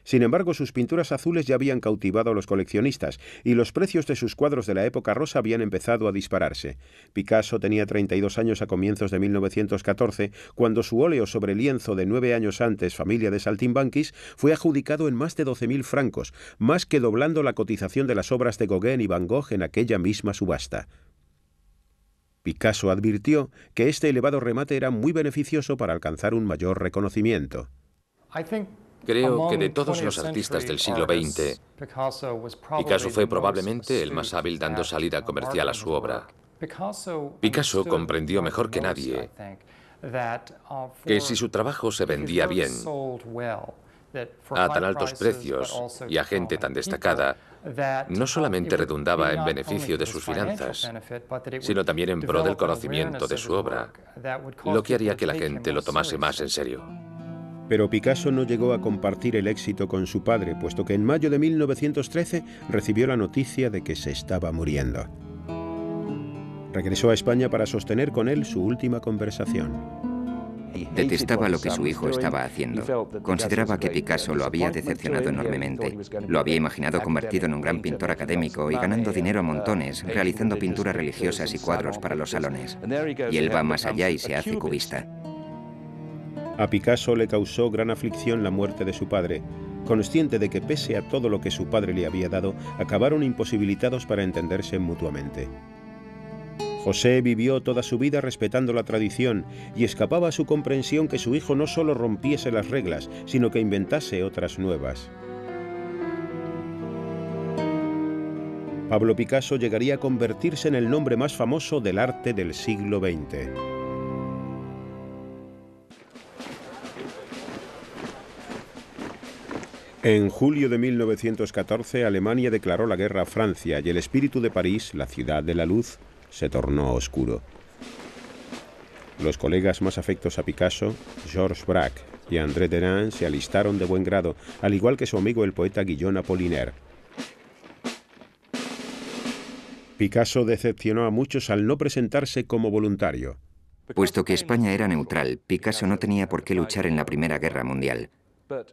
Sin embargo, sus pinturas azules ya habían cautivado a los coleccionistas y los precios de sus cuadros de la época rosa habían empezado a dispararse. Picasso tenía 32 años a comienzos de 1914, cuando su óleo sobre lienzo de 9 años antes, Familia de Saltimbanquis, fue adjudicado en más de 12.000 francos, más que doblando la cotización de las obras de Gauguin y Van Gogh en aquella misma subasta. Picasso advirtió que este elevado remate era muy beneficioso para alcanzar un mayor reconocimiento. Creo que de todos los artistas del siglo XX, Picasso fue probablemente el más hábil dando salida comercial a su obra. Picasso comprendió mejor que nadie que si su trabajo se vendía bien, a tan altos precios y a gente tan destacada, no solamente redundaba en beneficio de sus finanzas, sino también en pro del conocimiento de su obra, lo que haría que la gente lo tomase más en serio. Pero Picasso no llegó a compartir el éxito con su padre, puesto que en mayo de 1913 recibió la noticia de que se estaba muriendo. Regresó a España para sostener con él su última conversación. Detestaba lo que su hijo estaba haciendo. Consideraba que Picasso lo había decepcionado enormemente. Lo había imaginado convertido en un gran pintor académico y ganando dinero a montones, realizando pinturas religiosas y cuadros para los salones. Y él va más allá y se hace cubista. A Picasso le causó gran aflicción la muerte de su padre, consciente de que pese a todo lo que su padre le había dado, acabaron imposibilitados para entenderse mutuamente. José vivió toda su vida respetando la tradición y escapaba a su comprensión que su hijo no solo rompiese las reglas, sino que inventase otras nuevas. Pablo Picasso llegaría a convertirse en el nombre más famoso del arte del siglo XX. En julio de 1914, Alemania declaró la guerra a Francia y el espíritu de París, la ciudad de la luz, se tornó oscuro. Los colegas más afectos a Picasso, Georges Braque y André Derain, se alistaron de buen grado, al igual que su amigo el poeta Guillaume Apollinaire. Picasso decepcionó a muchos al no presentarse como voluntario. Puesto que España era neutral, Picasso no tenía por qué luchar en la Primera Guerra Mundial.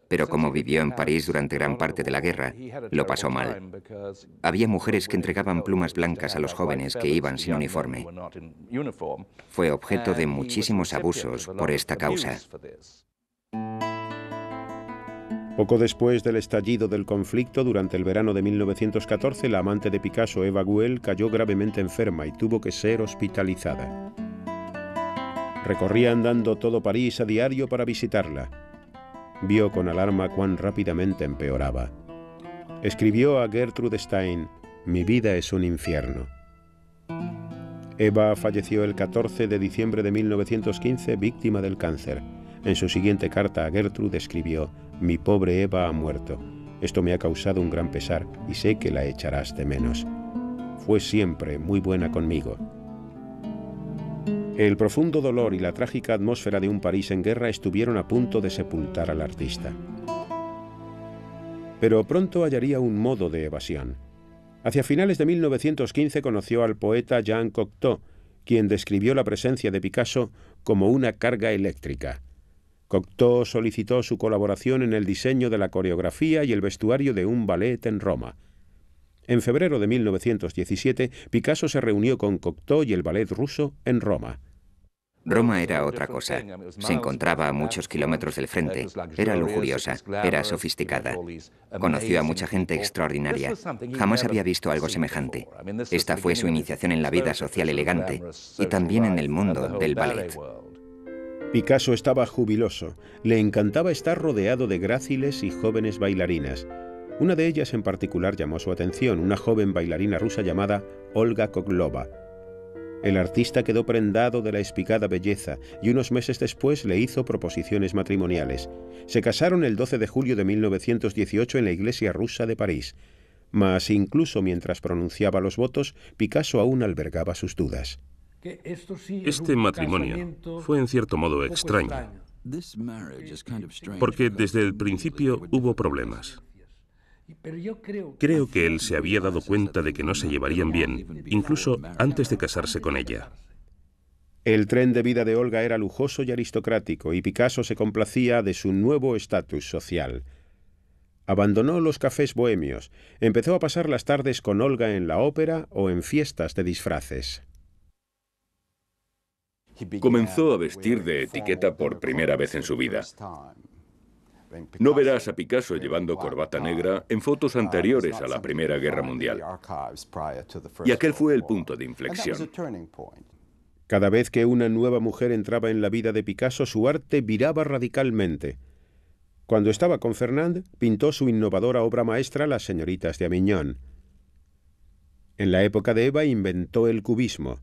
pero como vivió en París durante gran parte de la guerra, lo pasó mal. Había mujeres que entregaban plumas blancas a los jóvenes que iban sin uniforme. Fue objeto de muchísimos abusos por esta causa. Poco después del estallido del conflicto, durante el verano de 1914, la amante de Picasso, Eva Guel, cayó gravemente enferma y tuvo que ser hospitalizada. Recorría andando todo París a diario para visitarla. Vio con alarma cuán rápidamente empeoraba. Escribió a Gertrude Stein: «Mi vida es un infierno». Eva falleció el 14 de diciembre de 1915, víctima del cáncer. En su siguiente carta a Gertrude escribió: «Mi pobre Eva ha muerto. Esto me ha causado un gran pesar y sé que la echarás de menos. Fue siempre muy buena conmigo». El profundo dolor y la trágica atmósfera de un París en guerra estuvieron a punto de sepultar al artista. Pero pronto hallaría un modo de evasión. Hacia finales de 1915 conoció al poeta Jean Cocteau, quien describió la presencia de Picasso como una carga eléctrica. Cocteau solicitó su colaboración en el diseño de la coreografía y el vestuario de un ballet en Roma. En febrero de 1917, Picasso se reunió con Cocteau y el ballet ruso en Roma. Roma era otra cosa. Se encontraba a muchos kilómetros del frente. Era lujuriosa, era sofisticada. Conoció a mucha gente extraordinaria. Jamás había visto algo semejante. Esta fue su iniciación en la vida social elegante y también en el mundo del ballet. Picasso estaba jubiloso. Le encantaba estar rodeado de gráciles y jóvenes bailarinas. Una de ellas en particular llamó su atención, una joven bailarina rusa llamada Olga Koglova. El artista quedó prendado de la espigada belleza y unos meses después le hizo proposiciones matrimoniales. Se casaron el 12 de julio de 1918 en la iglesia rusa de París. Mas incluso mientras pronunciaba los votos, Picasso aún albergaba sus dudas. Este matrimonio fue en cierto modo extraño, porque desde el principio hubo problemas. Creo que él se había dado cuenta de que no se llevarían bien, incluso antes de casarse con ella. El tren de vida de Olga era lujoso y aristocrático, y Picasso se complacía de su nuevo estatus social. Abandonó los cafés bohemios, empezó a pasar las tardes con Olga en la ópera o en fiestas de disfraces. Comenzó a vestir de etiqueta por primera vez en su vida. No verás a Picasso llevando corbata negra en fotos anteriores a la Primera Guerra Mundial. Y aquel fue el punto de inflexión. Cada vez que una nueva mujer entraba en la vida de Picasso, su arte viraba radicalmente. Cuando estaba con Fernand, pintó su innovadora obra maestra Las señoritas de Avignon. En la época de Eva inventó el cubismo.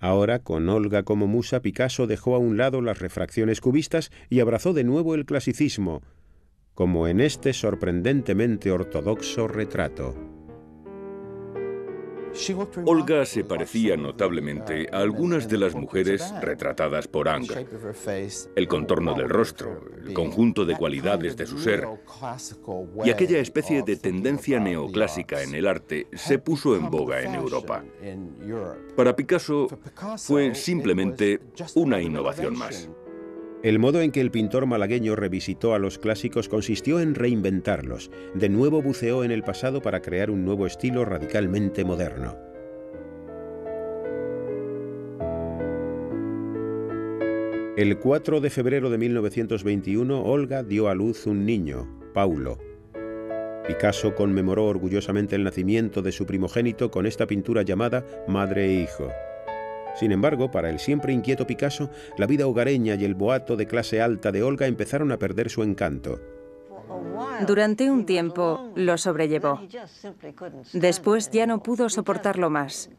Ahora, con Olga como musa, Picasso dejó a un lado las refracciones cubistas y abrazó de nuevo el clasicismo, como en este sorprendentemente ortodoxo retrato. Olga se parecía notablemente a algunas de las mujeres retratadas por Ingres. El contorno del rostro, el conjunto de cualidades de su ser y aquella especie de tendencia neoclásica en el arte se puso en boga en Europa. Para Picasso fue simplemente una innovación más. El modo en que el pintor malagueño revisitó a los clásicos consistió en reinventarlos. De nuevo buceó en el pasado para crear un nuevo estilo radicalmente moderno. El 4 de febrero de 1921, Olga dio a luz un niño, Paulo. Picasso conmemoró orgullosamente el nacimiento de su primogénito con esta pintura llamada Madre e Hijo. Sin embargo, para el siempre inquieto Picasso, la vida hogareña y el boato de clase alta de Olga empezaron a perder su encanto. Durante un tiempo lo sobrellevó. Después ya no pudo soportarlo más.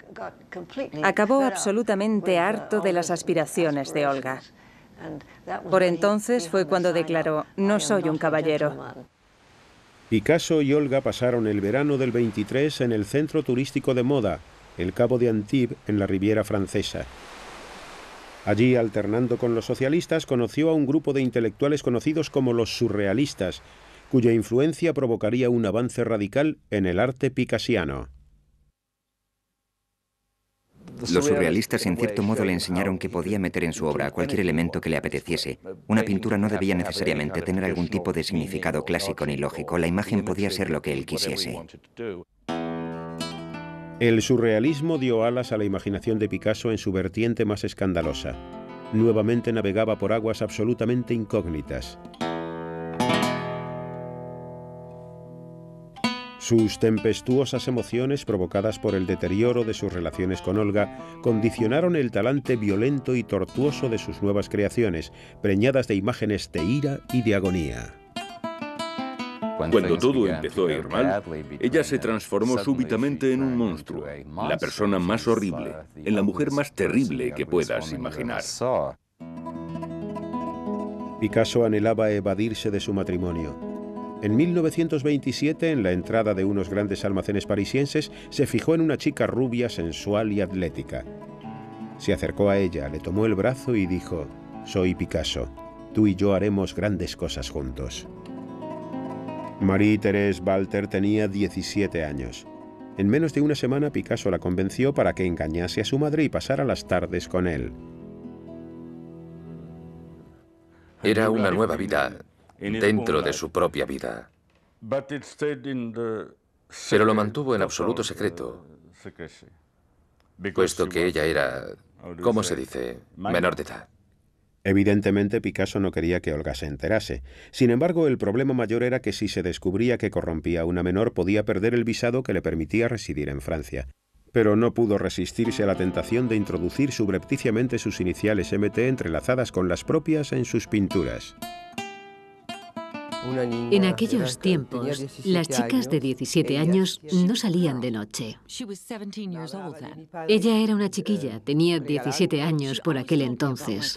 Acabó absolutamente harto de las aspiraciones de Olga. Por entonces fue cuando declaró: «No soy un caballero». Picasso y Olga pasaron el verano del 23 en el centro turístico de moda, el Cabo de Antibes, en la Riviera Francesa. Allí, alternando con los socialistas, conoció a un grupo de intelectuales conocidos como los surrealistas, cuya influencia provocaría un avance radical en el arte picassiano. Los surrealistas en cierto modo le enseñaron que podía meter en su obra cualquier elemento que le apeteciese. Una pintura no debía necesariamente tener algún tipo de significado clásico ni lógico. La imagen podía ser lo que él quisiese. El surrealismo dio alas a la imaginación de Picasso en su vertiente más escandalosa. Nuevamente navegaba por aguas absolutamente incógnitas. Sus tempestuosas emociones, provocadas por el deterioro de sus relaciones con Olga, condicionaron el talante violento y tortuoso de sus nuevas creaciones, preñadas de imágenes de ira y de agonía. Cuando todo empezó a ir mal, ella se transformó súbitamente en un monstruo, la persona más horrible, en la mujer más terrible que puedas imaginar. Picasso anhelaba evadirse de su matrimonio. En 1927, en la entrada de unos grandes almacenes parisienses, se fijó en una chica rubia, sensual y atlética. Se acercó a ella, le tomó el brazo y dijo: «Soy Picasso. Tú y yo haremos grandes cosas juntos». Marie-Thérèse Walter tenía 17 años. En menos de una semana, Picasso la convenció para que engañase a su madre y pasara las tardes con él. Era una nueva vida dentro de su propia vida. Pero lo mantuvo en absoluto secreto, puesto que ella era, ¿cómo se dice?, menor de edad. Evidentemente, Picasso no quería que Olga se enterase. Sin embargo, el problema mayor era que si se descubría que corrompía a una menor, podía perder el visado que le permitía residir en Francia. Pero no pudo resistirse a la tentación de introducir subrepticiamente sus iniciales MT entrelazadas con las propias en sus pinturas. En aquellos tiempos, las chicas de 17 años no salían de noche. Ella era una chiquilla, tenía 17 años por aquel entonces.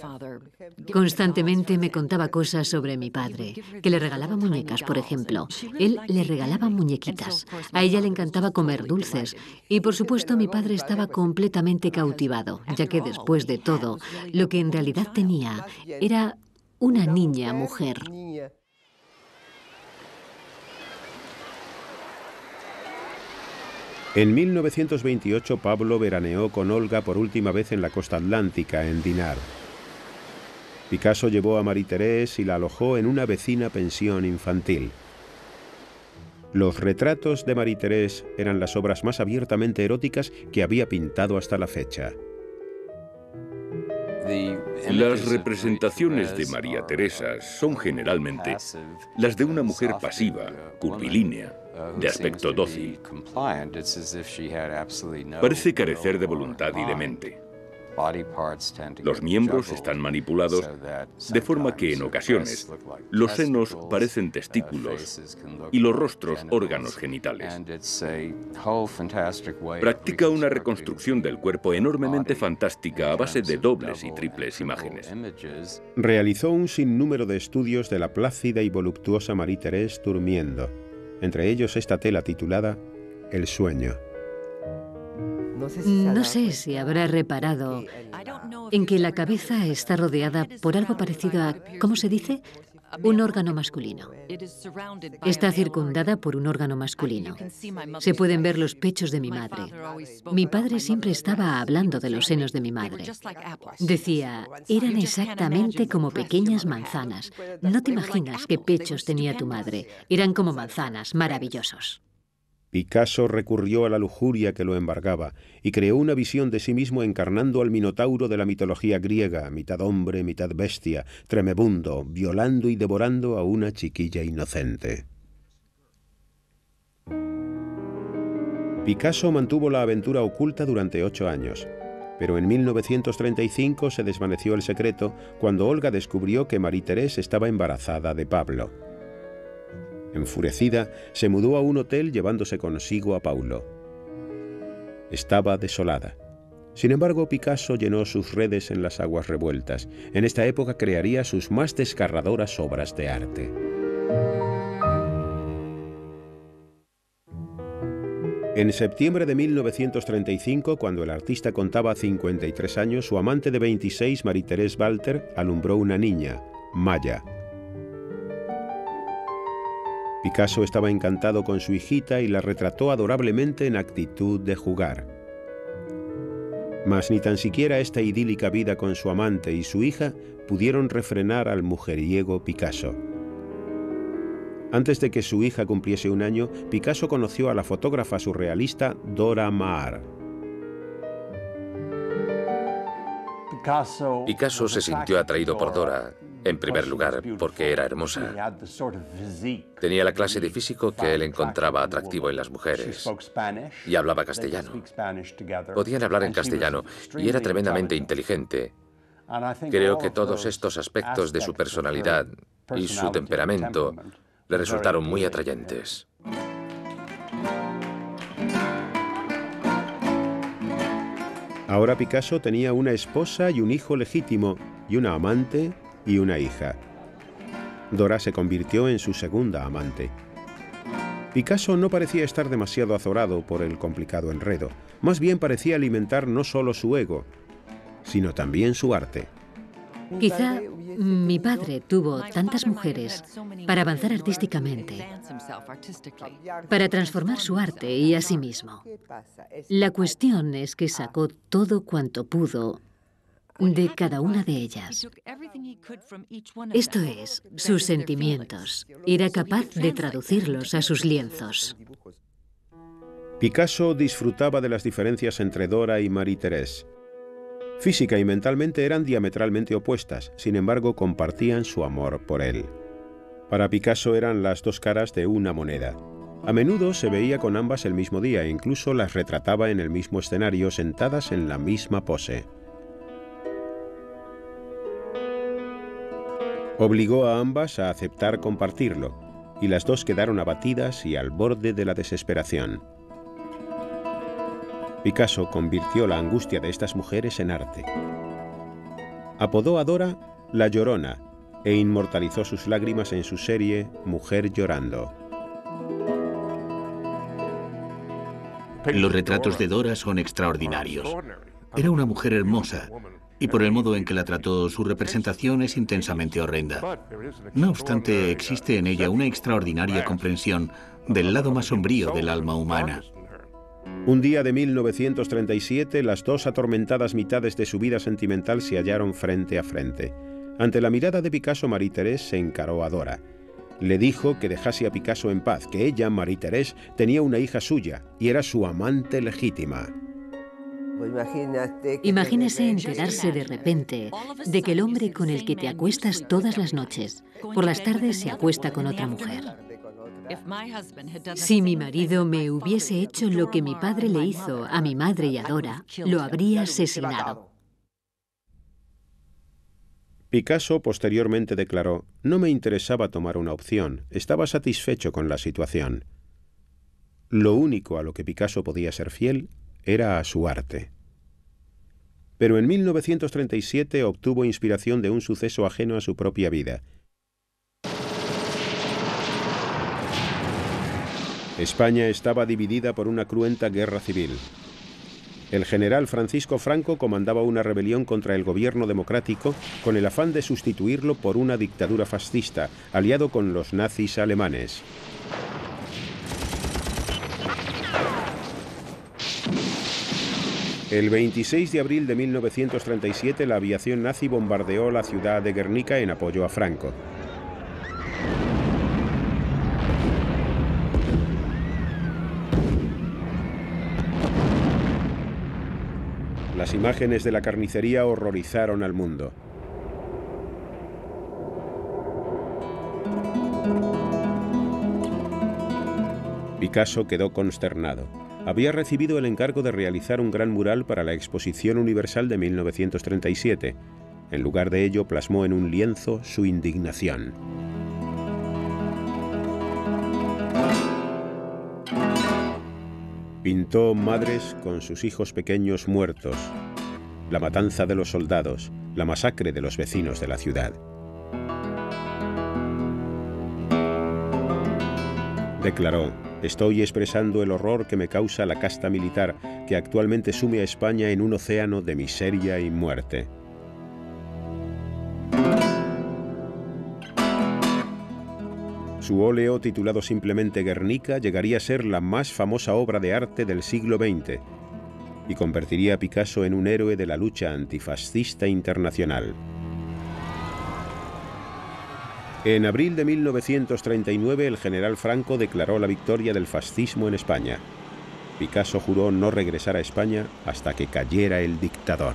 Constantemente me contaba cosas sobre mi padre, que le regalaba muñecas, por ejemplo. Él le regalaba muñequitas. A ella le encantaba comer dulces. Y por supuesto mi padre estaba completamente cautivado, ya que después de todo, lo que en realidad tenía era una niña mujer. En 1928, Pablo veraneó con Olga por última vez en la costa atlántica, en Dinard. Picasso llevó a Marie-Thérèse y la alojó en una vecina pensión infantil. Los retratos de Marie-Thérèse eran las obras más abiertamente eróticas que había pintado hasta la fecha. Las representaciones de María Teresa son generalmente las de una mujer pasiva, curvilínea, de aspecto dócil. Parece carecer de voluntad y de mente. Los miembros están manipulados de forma que en ocasiones los senos parecen testículos y los rostros órganos genitales. Practica una reconstrucción del cuerpo enormemente fantástica a base de dobles y triples imágenes. Realizó un sinnúmero de estudios de la plácida y voluptuosa Marie-Thérèse durmiendo, entre ellos esta tela titulada El sueño. No sé si habrá reparado en que la cabeza está rodeada por algo parecido a, ¿cómo se dice?, un órgano masculino. Está circundada por un órgano masculino. Se pueden ver los pechos de mi madre. Mi padre siempre estaba hablando de los senos de mi madre. Decía, eran exactamente como pequeñas manzanas. No te imaginas qué pechos tenía tu madre. Eran como manzanas, maravillosos. Picasso recurrió a la lujuria que lo embargaba y creó una visión de sí mismo encarnando al minotauro de la mitología griega, mitad hombre, mitad bestia, tremebundo, violando y devorando a una chiquilla inocente. Picasso mantuvo la aventura oculta durante 8 años, pero en 1935 se desvaneció el secreto cuando Olga descubrió que Marie-Thérèse estaba embarazada de Pablo. Enfurecida, se mudó a un hotel llevándose consigo a Paulo. Estaba desolada. Sin embargo, Picasso llenó sus redes en las aguas revueltas. En esta época crearía sus más desgarradoras obras de arte. En septiembre de 1935, cuando el artista contaba 53 años, su amante de 26, Marie-Thérèse Walter, alumbró una niña, Maya. Picasso estaba encantado con su hijita y la retrató adorablemente en actitud de jugar. Mas ni tan siquiera esta idílica vida con su amante y su hija pudieron refrenar al mujeriego Picasso. Antes de que su hija cumpliese 1 año, Picasso conoció a la fotógrafa surrealista Dora Maar. Picasso se sintió atraído por Dora, en primer lugar, porque era hermosa. Tenía la clase de físico que él encontraba atractivo en las mujeres y hablaba castellano. Podían hablar en castellano y era tremendamente inteligente. Creo que todos estos aspectos de su personalidad y su temperamento le resultaron muy atrayentes. Ahora Picasso tenía una esposa y un hijo legítimo, y una amante y una hija. Dora se convirtió en su segunda amante. Picasso no parecía estar demasiado azorado por el complicado enredo. Más bien parecía alimentar no solo su ego, sino también su arte. Quizá mi padre tuvo tantas mujeres para avanzar artísticamente, para transformar su arte y a sí mismo. La cuestión es que sacó todo cuanto pudo de cada una de ellas. Esto es, sus sentimientos. Era capaz de traducirlos a sus lienzos. Picasso disfrutaba de las diferencias entre Dora y Marie-Thérèse. Física y mentalmente eran diametralmente opuestas, sin embargo compartían su amor por él. Para Picasso eran las dos caras de una moneda. A menudo se veía con ambas el mismo día e incluso las retrataba en el mismo escenario sentadas en la misma pose. Obligó a ambas a aceptar compartirlo, y las dos quedaron abatidas y al borde de la desesperación. Picasso convirtió la angustia de estas mujeres en arte. Apodó a Dora La Llorona e inmortalizó sus lágrimas en su serie Mujer llorando. Los retratos de Dora son extraordinarios. Era una mujer hermosa, y por el modo en que la trató, su representación es intensamente horrenda. No obstante, existe en ella una extraordinaria comprensión del lado más sombrío del alma humana. Un día de 1937, las dos atormentadas mitades de su vida sentimental se hallaron frente a frente. Ante la mirada de Picasso, Marie-Thérèse se encaró a Dora. Le dijo que dejase a Picasso en paz, que ella, Marie-Thérèse, tenía una hija suya y era su amante legítima. Imagínese enterarse de repente de que el hombre con el que te acuestas todas las noches, por las tardes se acuesta con otra mujer. Si mi marido me hubiese hecho lo que mi padre le hizo a mi madre y a Dora, lo habría asesinado. Picasso posteriormente declaró: «No me interesaba tomar una opción, estaba satisfecho con la situación». Lo único a lo que Picasso podía ser fiel era a su arte. Pero en 1937 obtuvo inspiración de un suceso ajeno a su propia vida. España estaba dividida por una cruenta guerra civil. El general Francisco Franco comandaba una rebelión contra el gobierno democrático con el afán de sustituirlo por una dictadura fascista, aliado con los nazis alemanes. El 26 de abril de 1937 la aviación nazi bombardeó la ciudad de Guernica en apoyo a Franco. Las imágenes de la carnicería horrorizaron al mundo. Picasso quedó consternado. Había recibido el encargo de realizar un gran mural para la Exposición Universal de 1937. En lugar de ello, plasmó en un lienzo su indignación. Pintó madres con sus hijos pequeños muertos, la matanza de los soldados, la masacre de los vecinos de la ciudad. Declaró: «Estoy expresando el horror que me causa la casta militar que actualmente sume a España en un océano de miseria y muerte». Su óleo, titulado simplemente Guernica, llegaría a ser la más famosa obra de arte del siglo XX. y convertiría a Picasso en un héroe de la lucha antifascista internacional. En abril de 1939, el general Franco declaró la victoria del fascismo en España. Picasso juró no regresar a España hasta que cayera el dictador.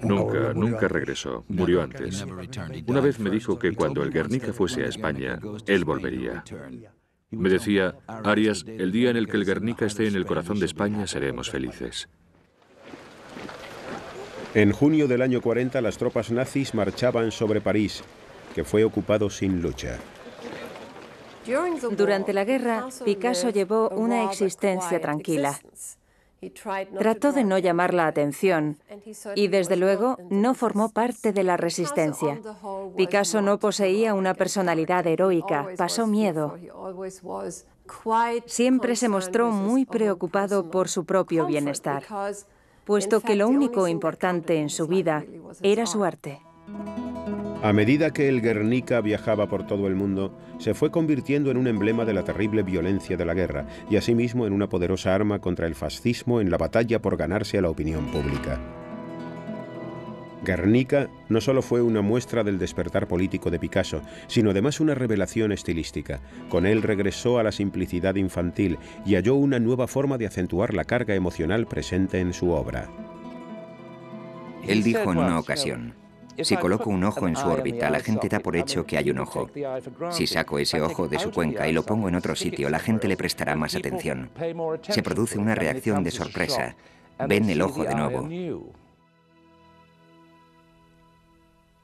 Nunca regresó, murió antes. Una vez me dijo que cuando el Guernica fuese a España, él volvería. Me decía, Arias, el día en el que el Guernica esté en el corazón de España seremos felices. En junio del año 40, las tropas nazis marchaban sobre París, que fue ocupado sin lucha. Durante la guerra, Picasso llevó una existencia tranquila. Trató de no llamar la atención y, desde luego, no formó parte de la resistencia. Picasso no poseía una personalidad heroica, pasó miedo. Siempre se mostró muy preocupado por su propio bienestar, puesto que lo único importante en su vida era su arte. A medida que el Guernica viajaba por todo el mundo, se fue convirtiendo en un emblema de la terrible violencia de la guerra y asimismo en una poderosa arma contra el fascismo en la batalla por ganarse a la opinión pública. Guernica no solo fue una muestra del despertar político de Picasso, sino además una revelación estilística. Con él regresó a la simplicidad infantil y halló una nueva forma de acentuar la carga emocional presente en su obra. Él dijo en una ocasión, si coloco un ojo en su órbita, la gente da por hecho que hay un ojo. Si saco ese ojo de su cuenca y lo pongo en otro sitio, la gente le prestará más atención. Se produce una reacción de sorpresa. Ven el ojo de nuevo.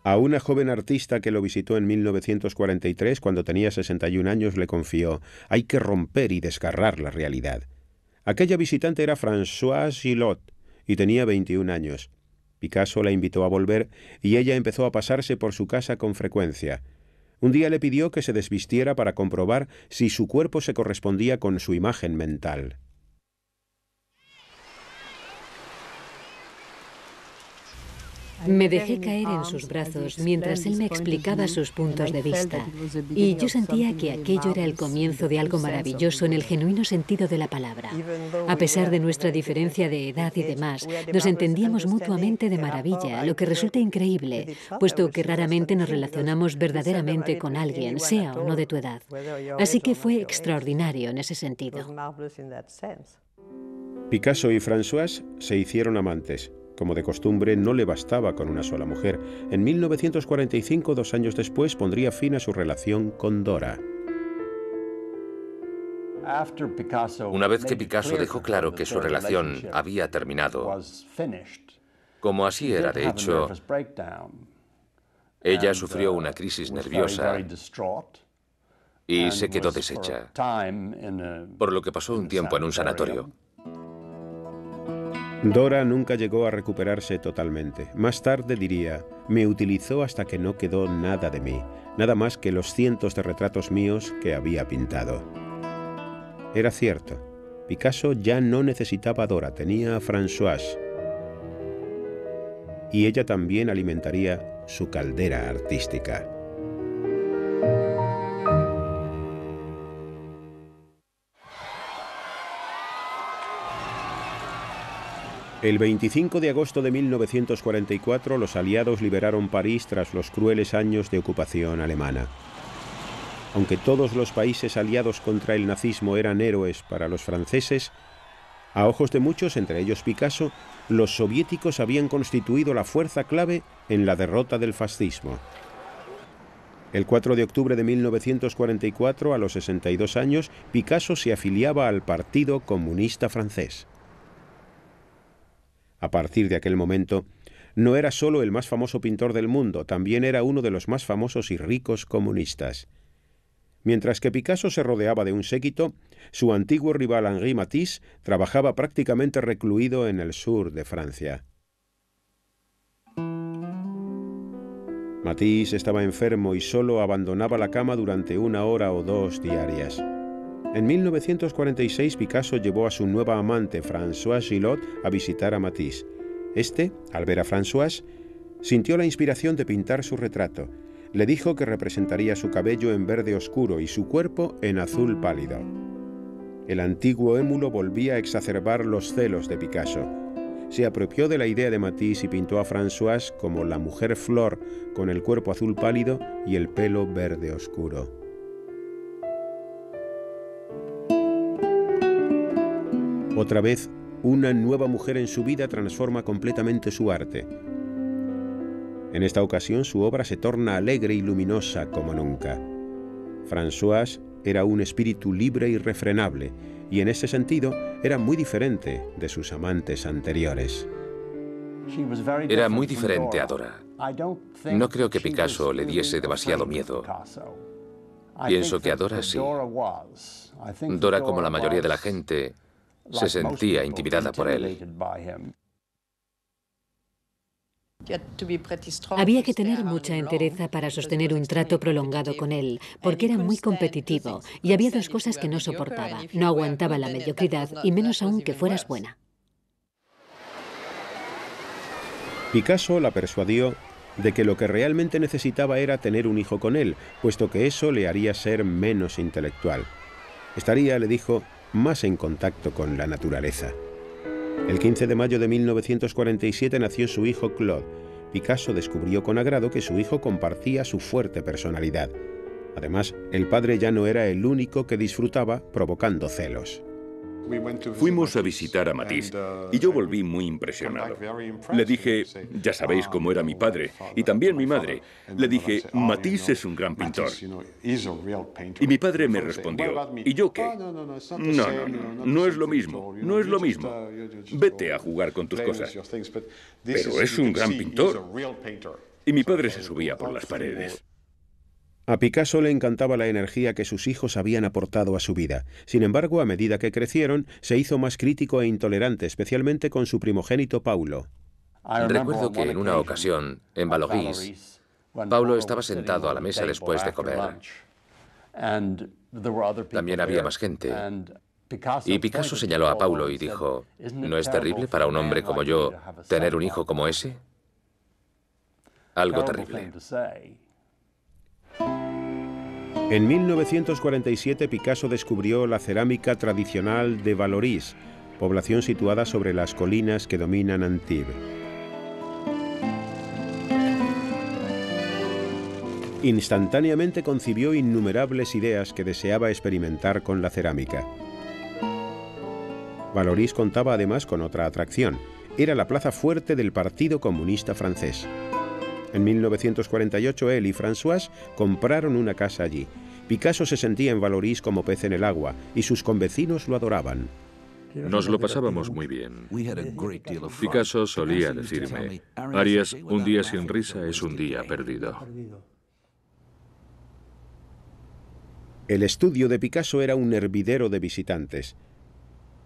A una joven artista que lo visitó en 1943, cuando tenía 61 años, le confió: hay que romper y desgarrar la realidad. Aquella visitante era Françoise Gillot y tenía 21 años. Picasso la invitó a volver y ella empezó a pasarse por su casa con frecuencia. Un día le pidió que se desvistiera para comprobar si su cuerpo se correspondía con su imagen mental. Me dejé caer en sus brazos mientras él me explicaba sus puntos de vista, y yo sentía que aquello era el comienzo de algo maravilloso en el genuino sentido de la palabra. A pesar de nuestra diferencia de edad y demás, nos entendíamos mutuamente de maravilla, lo que resulta increíble, puesto que raramente nos relacionamos verdaderamente con alguien, sea o no de tu edad. Así que fue extraordinario en ese sentido. Picasso y Françoise se hicieron amantes. Como de costumbre, no le bastaba con una sola mujer. En 1945, 2 años después, pondría fin a su relación con Dora. Una vez que Picasso dejó claro que su relación había terminado, como así era de hecho, ella sufrió una crisis nerviosa y se quedó deshecha, por lo que pasó un tiempo en un sanatorio. Dora nunca llegó a recuperarse totalmente. Más tarde diría: me utilizó hasta que no quedó nada de mí, nada más que los cientos de retratos míos que había pintado. Era cierto. Picasso ya no necesitaba a Dora, tenía a Françoise. Y ella también alimentaría su caldera artística. El 25 de agosto de 1944, los aliados liberaron París tras los crueles años de ocupación alemana. Aunque todos los países aliados contra el nazismo eran héroes para los franceses, a ojos de muchos, entre ellos Picasso, los soviéticos habían constituido la fuerza clave en la derrota del fascismo. El 4 de octubre de 1944, a los 62 años, Picasso se afiliaba al Partido Comunista Francés. A partir de aquel momento, no era solo el más famoso pintor del mundo, también era uno de los más famosos y ricos comunistas. Mientras que Picasso se rodeaba de un séquito, su antiguo rival Henri Matisse trabajaba prácticamente recluido en el sur de Francia. Matisse estaba enfermo y solo abandonaba la cama durante 1 hora o 2 diarias. En 1946, Picasso llevó a su nueva amante, Françoise Gillot, a visitar a Matisse. Este, al ver a Françoise, sintió la inspiración de pintar su retrato. Le dijo que representaría su cabello en verde oscuro y su cuerpo en azul pálido. El antiguo émulo volvía a exacerbar los celos de Picasso. Se apropió de la idea de Matisse y pintó a Françoise como la mujer flor con el cuerpo azul pálido y el pelo verde oscuro. Otra vez, una nueva mujer en su vida transforma completamente su arte. En esta ocasión su obra se torna alegre y luminosa como nunca. Françoise era un espíritu libre y irrefrenable, y en ese sentido era muy diferente de sus amantes anteriores. Era muy diferente a Dora. No creo que Picasso le diese demasiado miedo. Pienso que a Dora sí. Dora, como la mayoría de la gente, se sentía intimidada por él. Había que tener mucha entereza para sostener un trato prolongado con él, porque era muy competitivo y había dos cosas que no soportaba. No aguantaba la mediocridad y menos aún que fueras buena. Picasso la persuadió de que lo que realmente necesitaba era tener un hijo con él, puesto que eso le haría ser menos intelectual. Estaría, le dijo, más en contacto con la naturaleza. El 15 de mayo de 1947 nació su hijo Claude. Picasso descubrió con agrado que su hijo compartía su fuerte personalidad. Además, el padre ya no era el único que disfrutaba, provocando celos. Fuimos a visitar a Matisse y yo volví muy impresionado. Le dije, ya sabéis cómo era mi padre y también mi madre. Le dije, Matisse es un gran pintor. Y mi padre me respondió, ¿y yo qué? No es lo mismo, no es lo mismo. Vete a jugar con tus cosas. Pero es un gran pintor. Y mi padre se subía por las paredes. A Picasso le encantaba la energía que sus hijos habían aportado a su vida. Sin embargo, a medida que crecieron, se hizo más crítico e intolerante, especialmente con su primogénito Paulo. Recuerdo que en una ocasión, en Vallauris, Paulo estaba sentado a la mesa después de comer. También había más gente. Y Picasso señaló a Paulo y dijo, ¿no es terrible para un hombre como yo tener un hijo como ese? Algo terrible. En 1947 Picasso descubrió la cerámica tradicional de Vallauris, población situada sobre las colinas que dominan Antibes. Instantáneamente concibió innumerables ideas que deseaba experimentar con la cerámica. Vallauris contaba además con otra atracción. Era la plaza fuerte del Partido Comunista francés. En 1948 él y Françoise compraron una casa allí. Picasso se sentía en Vallauris como pez en el agua y sus convecinos lo adoraban. Nos lo pasábamos muy bien. Picasso solía decirme, Arias, un día sin risa es un día perdido. El estudio de Picasso era un hervidero de visitantes.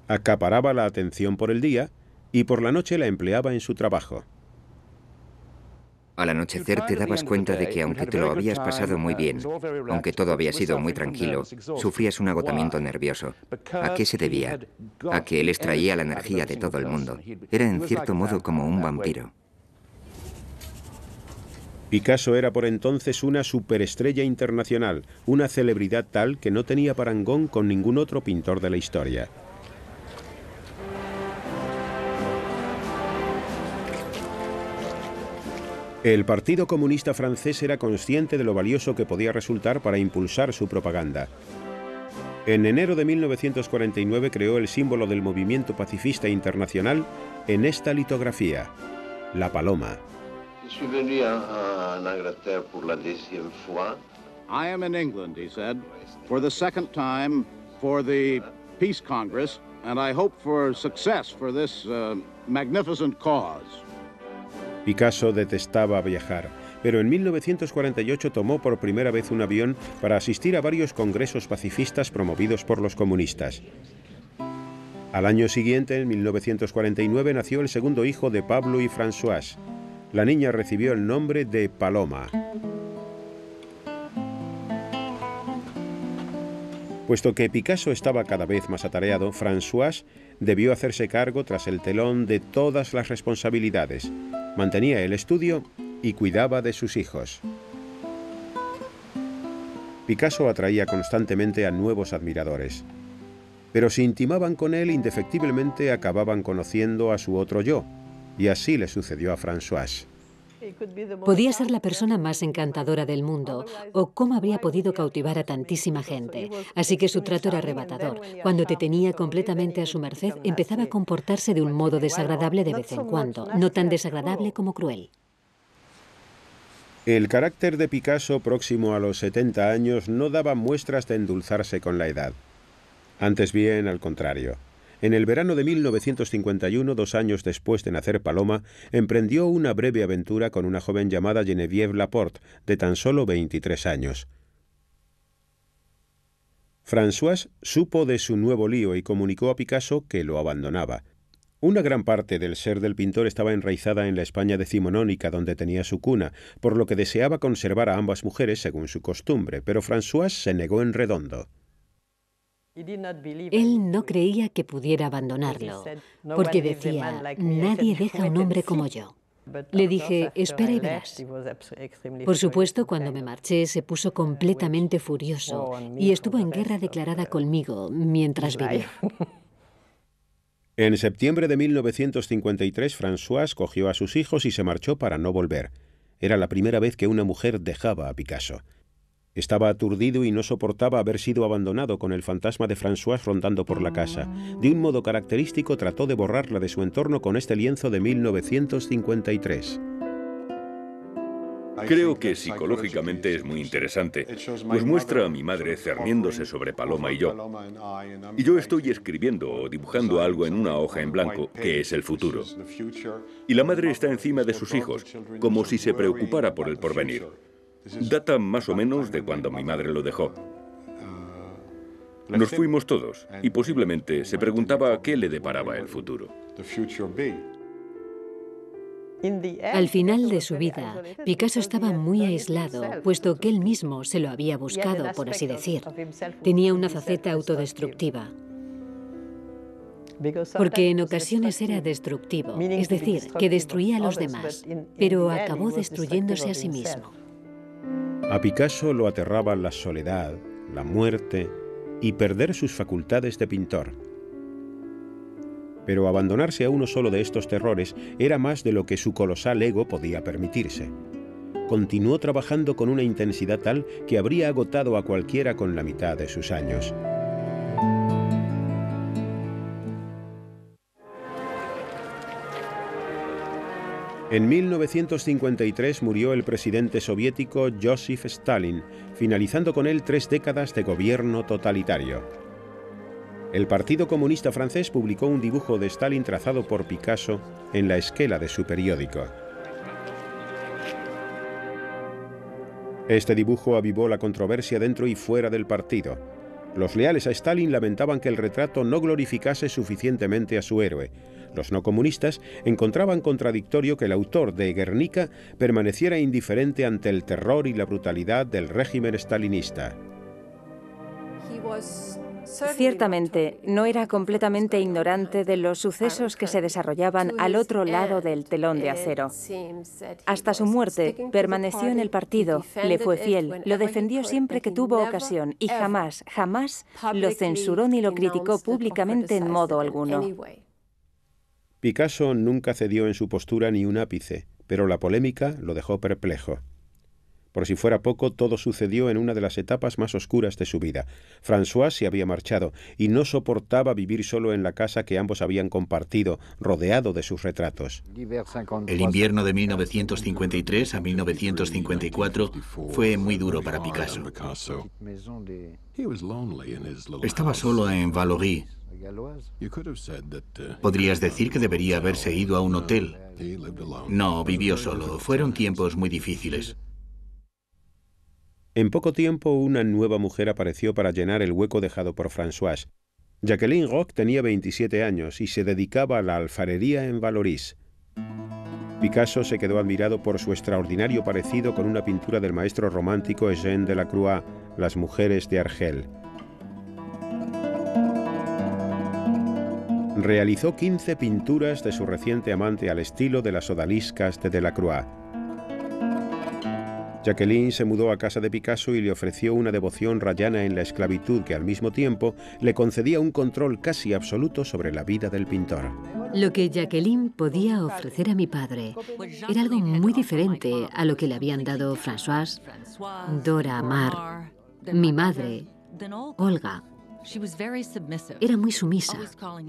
Acaparaba la atención por el día y por la noche la empleaba en su trabajo. Al anochecer te dabas cuenta de que aunque te lo habías pasado muy bien, aunque todo había sido muy tranquilo, sufrías un agotamiento nervioso. ¿A qué se debía? A que él extraía la energía de todo el mundo. Era en cierto modo como un vampiro. Picasso era por entonces una superestrella internacional, una celebridad tal que no tenía parangón con ningún otro pintor de la historia. El Partido Comunista francés era consciente de lo valioso que podía resultar para impulsar su propaganda. En enero de 1949 creó el símbolo del movimiento pacifista internacional en esta litografía, la paloma. I am in England, he said, for the second time for the Peace Congress, and I hope for success for this magnificent cause. Picasso detestaba viajar, pero en 1948 tomó por primera vez un avión para asistir a varios congresos pacifistas promovidos por los comunistas. Al año siguiente, en 1949, nació el segundo hijo de Pablo y Françoise. La niña recibió el nombre de Paloma. Puesto que Picasso estaba cada vez más atareado, Françoise debió hacerse cargo tras el telón de todas las responsabilidades. Mantenía el estudio y cuidaba de sus hijos. Picasso atraía constantemente a nuevos admiradores. Pero si intimaban con él, indefectiblemente acababan conociendo a su otro yo, y así le sucedió a Françoise. Podía ser la persona más encantadora del mundo, o cómo habría podido cautivar a tantísima gente. Así que su trato era arrebatador. Cuando te tenía completamente a su merced, empezaba a comportarse de un modo desagradable de vez en cuando, no tan desagradable como cruel. El carácter de Picasso, próximo a los 70 años, no daba muestras de endulzarse con la edad. Antes bien, al contrario. En el verano de 1951, 2 años después de nacer Paloma, emprendió una breve aventura con una joven llamada Geneviève Laporte, de tan solo 23 años. Françoise supo de su nuevo lío y comunicó a Picasso que lo abandonaba. Una gran parte del ser del pintor estaba enraizada en la España decimonónica, donde tenía su cuna, por lo que deseaba conservar a ambas mujeres según su costumbre, pero Françoise se negó en redondo. Él no creía que pudiera abandonarlo, porque decía, nadie deja a un hombre como yo. Le dije, espera y verás. Por supuesto, cuando me marché, se puso completamente furioso y estuvo en guerra declarada conmigo mientras vivía. En septiembre de 1953, Françoise cogió a sus hijos y se marchó para no volver. Era la primera vez que una mujer dejaba a Picasso. Estaba aturdido y no soportaba haber sido abandonado, con el fantasma de Françoise rondando por la casa. De un modo característico trató de borrarla de su entorno con este lienzo de 1953. Creo que psicológicamente es muy interesante, pues muestra a mi madre cerniéndose sobre Paloma y yo. Y yo estoy escribiendo o dibujando algo en una hoja en blanco, que es el futuro. Y la madre está encima de sus hijos, como si se preocupara por el porvenir. Data más o menos de cuando mi madre lo dejó. Nos fuimos todos, y posiblemente se preguntaba qué le deparaba el futuro. Al final de su vida, Picasso estaba muy aislado, puesto que él mismo se lo había buscado, por así decir. Tenía una faceta autodestructiva, porque en ocasiones era destructivo, es decir, que destruía a los demás, pero acabó destruyéndose a sí mismo. A Picasso lo aterraba la soledad, la muerte y perder sus facultades de pintor. Pero abandonarse a uno solo de estos terrores era más de lo que su colosal ego podía permitirse. Continuó trabajando con una intensidad tal que habría agotado a cualquiera con la mitad de sus años. En 1953 murió el presidente soviético Joseph Stalin, finalizando con él 3 décadas de gobierno totalitario. El Partido Comunista Francés publicó un dibujo de Stalin trazado por Picasso en la esquela de su periódico. Este dibujo avivó la controversia dentro y fuera del partido. Los leales a Stalin lamentaban que el retrato no glorificase suficientemente a su héroe. Los no comunistas encontraban contradictorio que el autor de Guernica permaneciera indiferente ante el terror y la brutalidad del régimen stalinista. Ciertamente, no era completamente ignorante de los sucesos que se desarrollaban al otro lado del telón de acero. Hasta su muerte, permaneció en el partido, le fue fiel, lo defendió siempre que tuvo ocasión y jamás, jamás lo censuró ni lo criticó públicamente en modo alguno. Picasso nunca cedió en su postura ni un ápice, pero la polémica lo dejó perplejo. Por si fuera poco, todo sucedió en una de las etapas más oscuras de su vida. Françoise se había marchado y no soportaba vivir solo en la casa que ambos habían compartido, rodeado de sus retratos. El invierno de 1953 a 1954 fue muy duro para Picasso. Estaba solo en Vallauris. Podrías decir que debería haberse ido a un hotel. No, vivió solo. Fueron tiempos muy difíciles. En poco tiempo, una nueva mujer apareció para llenar el hueco dejado por Françoise. Jacqueline Roch tenía 27 años y se dedicaba a la alfarería en Vallauris. Picasso se quedó admirado por su extraordinario parecido con una pintura del maestro romántico Eugène Delacroix, Las mujeres de Argel. Realizó 15 pinturas de su reciente amante al estilo de las odaliscas de Delacroix. Jacqueline se mudó a casa de Picasso y le ofreció una devoción rayana en la esclavitud que al mismo tiempo le concedía un control casi absoluto sobre la vida del pintor. Lo que Jacqueline podía ofrecer a mi padre era algo muy diferente a lo que le habían dado Françoise, Dora Maar, mi madre, Olga. Era muy sumisa.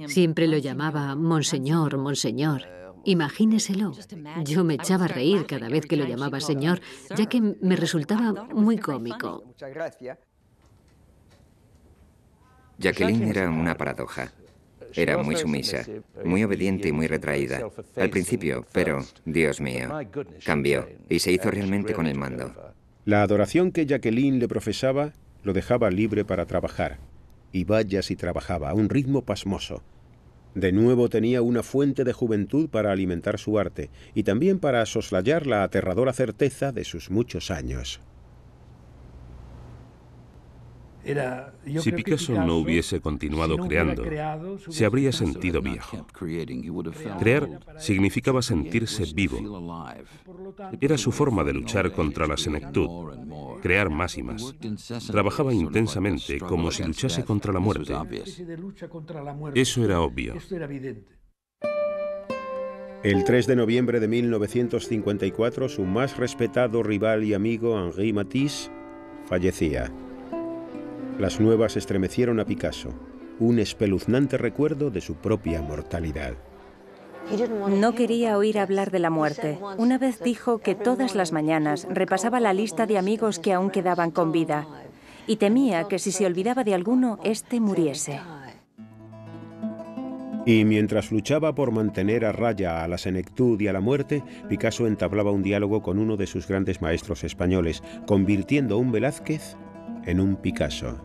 Siempre lo llamaba Monseñor, Monseñor. Imagíneselo. Yo me echaba a reír cada vez que lo llamaba señor, ya que me resultaba muy cómico. Jacqueline era una paradoja. Era muy sumisa, muy obediente y muy retraída. Al principio, pero, Dios mío, cambió y se hizo realmente con el mando. La adoración que Jacqueline le profesaba lo dejaba libre para trabajar. Y vaya si trabajaba, a un ritmo pasmoso. De nuevo tenía una fuente de juventud para alimentar su arte y también para soslayar la aterradora certeza de sus muchos años. Si Picasso no hubiese continuado creando, se habría sentido viejo. Crear significaba sentirse vivo. Era su forma de luchar contra la senectud, crear más y más. Trabajaba intensamente, como si luchase contra la muerte. Eso era obvio. El 3 de noviembre de 1954, su más respetado rival y amigo, Henri Matisse, fallecía. Las nuevas estremecieron a Picasso, un espeluznante recuerdo de su propia mortalidad. No quería oír hablar de la muerte. Una vez dijo que todas las mañanas repasaba la lista de amigos que aún quedaban con vida y temía que si se olvidaba de alguno, éste muriese. Y mientras luchaba por mantener a raya a la senectud y a la muerte, Picasso entablaba un diálogo con uno de sus grandes maestros españoles, convirtiendo a un Velázquez en un Picasso.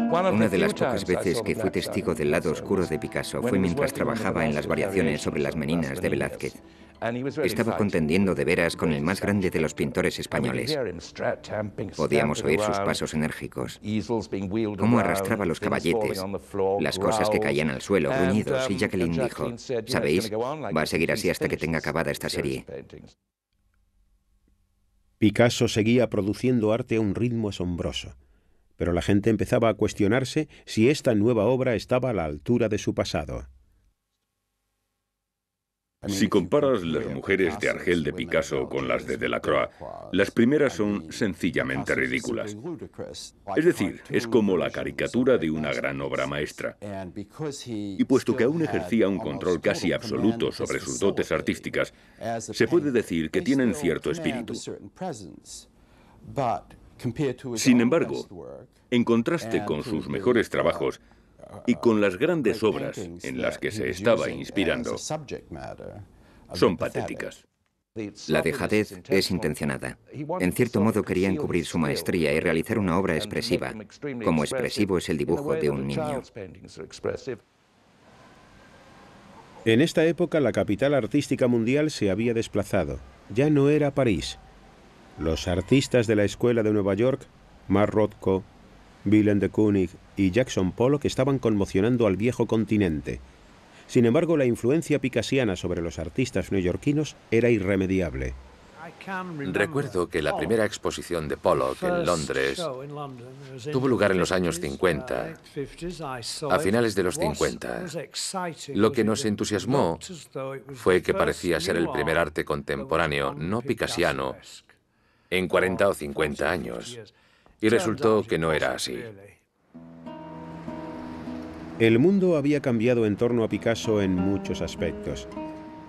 Una de las pocas veces que fui testigo del lado oscuro de Picasso fue mientras trabajaba en las variaciones sobre las Meninas de Velázquez. Estaba contendiendo de veras con el más grande de los pintores españoles. Podíamos oír sus pasos enérgicos, cómo arrastraba los caballetes, las cosas que caían al suelo, gruñidos, y Jacqueline dijo, ¿sabéis? Va a seguir así hasta que tenga acabada esta serie. Picasso seguía produciendo arte a un ritmo asombroso, pero la gente empezaba a cuestionarse si esta nueva obra estaba a la altura de su pasado. Si comparas las mujeres de Argel de Picasso con las de Delacroix, las primeras son sencillamente ridículas. Es decir, es como la caricatura de una gran obra maestra. Y puesto que aún ejercía un control casi absoluto sobre sus dotes artísticas, se puede decir que tienen cierto espíritu. Sin embargo, en contraste con sus mejores trabajos y con las grandes obras en las que se estaba inspirando, son patéticas. La dejadez es intencionada. En cierto modo quería encubrir su maestría y realizar una obra expresiva, como expresivo es el dibujo de un niño. En esta época la capital artística mundial se había desplazado. Ya no era París. Los artistas de la Escuela de Nueva York, Mark Rothko, Willem de Kooning y Jackson Pollock estaban conmocionando al viejo continente. Sin embargo, la influencia picasiana sobre los artistas neoyorquinos era irremediable. Recuerdo que la primera exposición de Pollock en Londres tuvo lugar en los años 50, a finales de los 50. Lo que nos entusiasmó fue que parecía ser el primer arte contemporáneo no picasiano en 40 o 50 años, y resultó que no era así. El mundo había cambiado en torno a Picasso en muchos aspectos.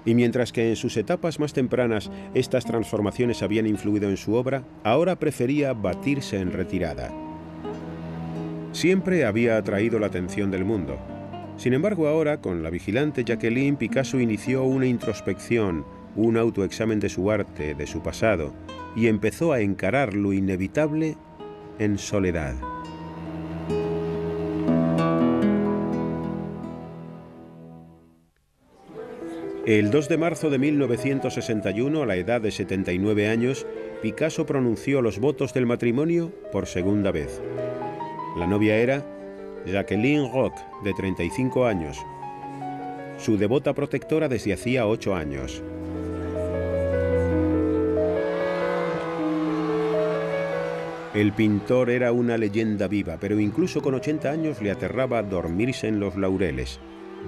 Y mientras que en sus etapas más tempranas estas transformaciones habían influido en su obra, ahora prefería batirse en retirada. Siempre había atraído la atención del mundo. Sin embargo, ahora, con la vigilante Jacqueline, Picasso inició una introspección, un autoexamen de su arte, de su pasado, y empezó a encarar lo inevitable en soledad. El 2 de marzo de 1961, a la edad de 79 años, Picasso pronunció los votos del matrimonio por segunda vez. La novia era Jacqueline Roch, de 35 años, su devota protectora desde hacía 8 años. El pintor era una leyenda viva, pero incluso con 80 años le aterraba dormirse en los laureles.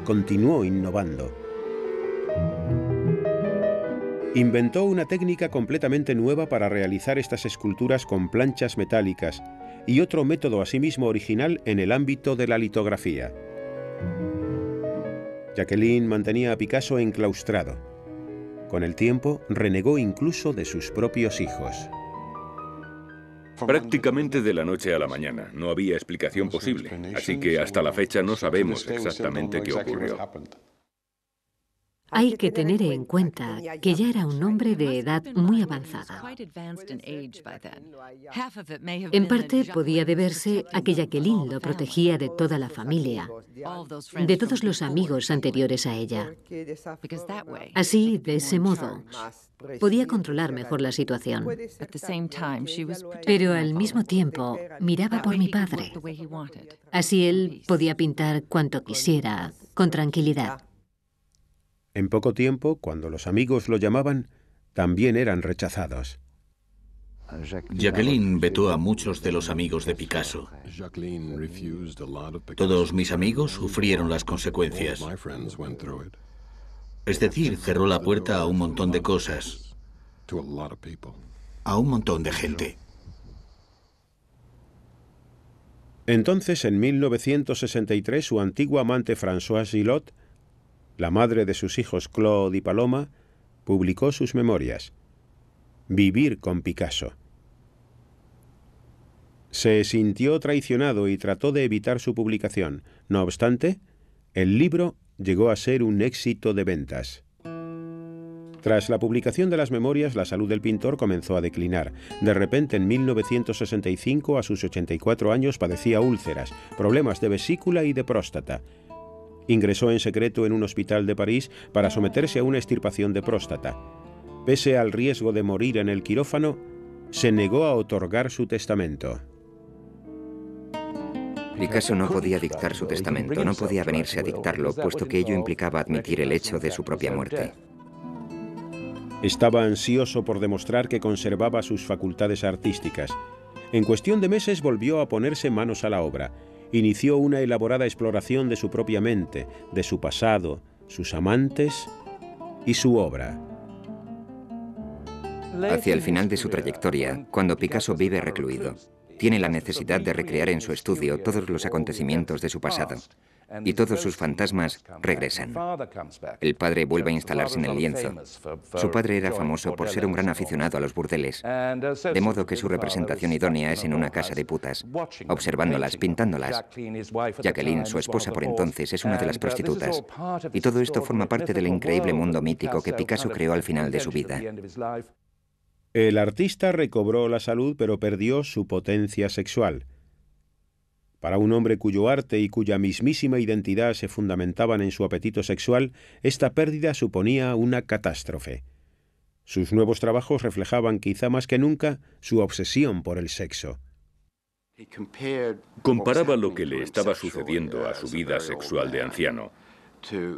Continuó innovando. Inventó una técnica completamente nueva para realizar estas esculturas con planchas metálicas y otro método asimismo original en el ámbito de la litografía. Jacqueline mantenía a Picasso enclaustrado. Con el tiempo, renegó incluso de sus propios hijos. Prácticamente de la noche a la mañana. No había explicación posible. Así que hasta la fecha no sabemos exactamente qué ocurrió. Hay que tener en cuenta que ya era un hombre de edad muy avanzada. En parte podía deberse a que Jacqueline lo protegía de toda la familia, de todos los amigos anteriores a ella. Así, de ese modo, podía controlar mejor la situación. Pero al mismo tiempo, miraba por mi padre. Así él podía pintar cuanto quisiera, con tranquilidad. En poco tiempo, cuando los amigos lo llamaban, también eran rechazados. Jacqueline vetó a muchos de los amigos de Picasso. Todos mis amigos sufrieron las consecuencias. Es decir, cerró la puerta a un montón de cosas, a un montón de gente. Entonces, en 1963, su antigua amante Françoise Gillot, la madre de sus hijos Claude y Paloma, publicó sus memorias. Vivir con Picasso. Se sintió traicionado y trató de evitar su publicación. No obstante, el libro llegó a ser un éxito de ventas. Tras la publicación de las memorias, la salud del pintor comenzó a declinar. De repente, en 1965, a sus 84 años, padecía úlceras, problemas de vesícula y de próstata. Ingresó en secreto en un hospital de París para someterse a una extirpación de próstata. Pese al riesgo de morir en el quirófano, se negó a otorgar su testamento. Picasso no podía dictar su testamento, no podía venirse a dictarlo, puesto que ello implicaba admitir el hecho de su propia muerte. Estaba ansioso por demostrar que conservaba sus facultades artísticas. En cuestión de meses volvió a ponerse manos a la obra. Inició una elaborada exploración de su propia mente, de su pasado, sus amantes y su obra. Hacia el final de su trayectoria, cuando Picasso vive recluido, tiene la necesidad de recrear en su estudio todos los acontecimientos de su pasado, y todos sus fantasmas regresan. El padre vuelve a instalarse en el lienzo. Su padre era famoso por ser un gran aficionado a los burdeles, de modo que su representación idónea es en una casa de putas, observándolas, pintándolas. Jacqueline, su esposa por entonces, es una de las prostitutas. Y todo esto forma parte del increíble mundo mítico que Picasso creó al final de su vida. El artista recobró la salud, pero perdió su potencia sexual. Para un hombre cuyo arte y cuya mismísima identidad se fundamentaban en su apetito sexual, esta pérdida suponía una catástrofe. Sus nuevos trabajos reflejaban quizá más que nunca su obsesión por el sexo. Comparaba lo que le estaba sucediendo a su vida sexual de anciano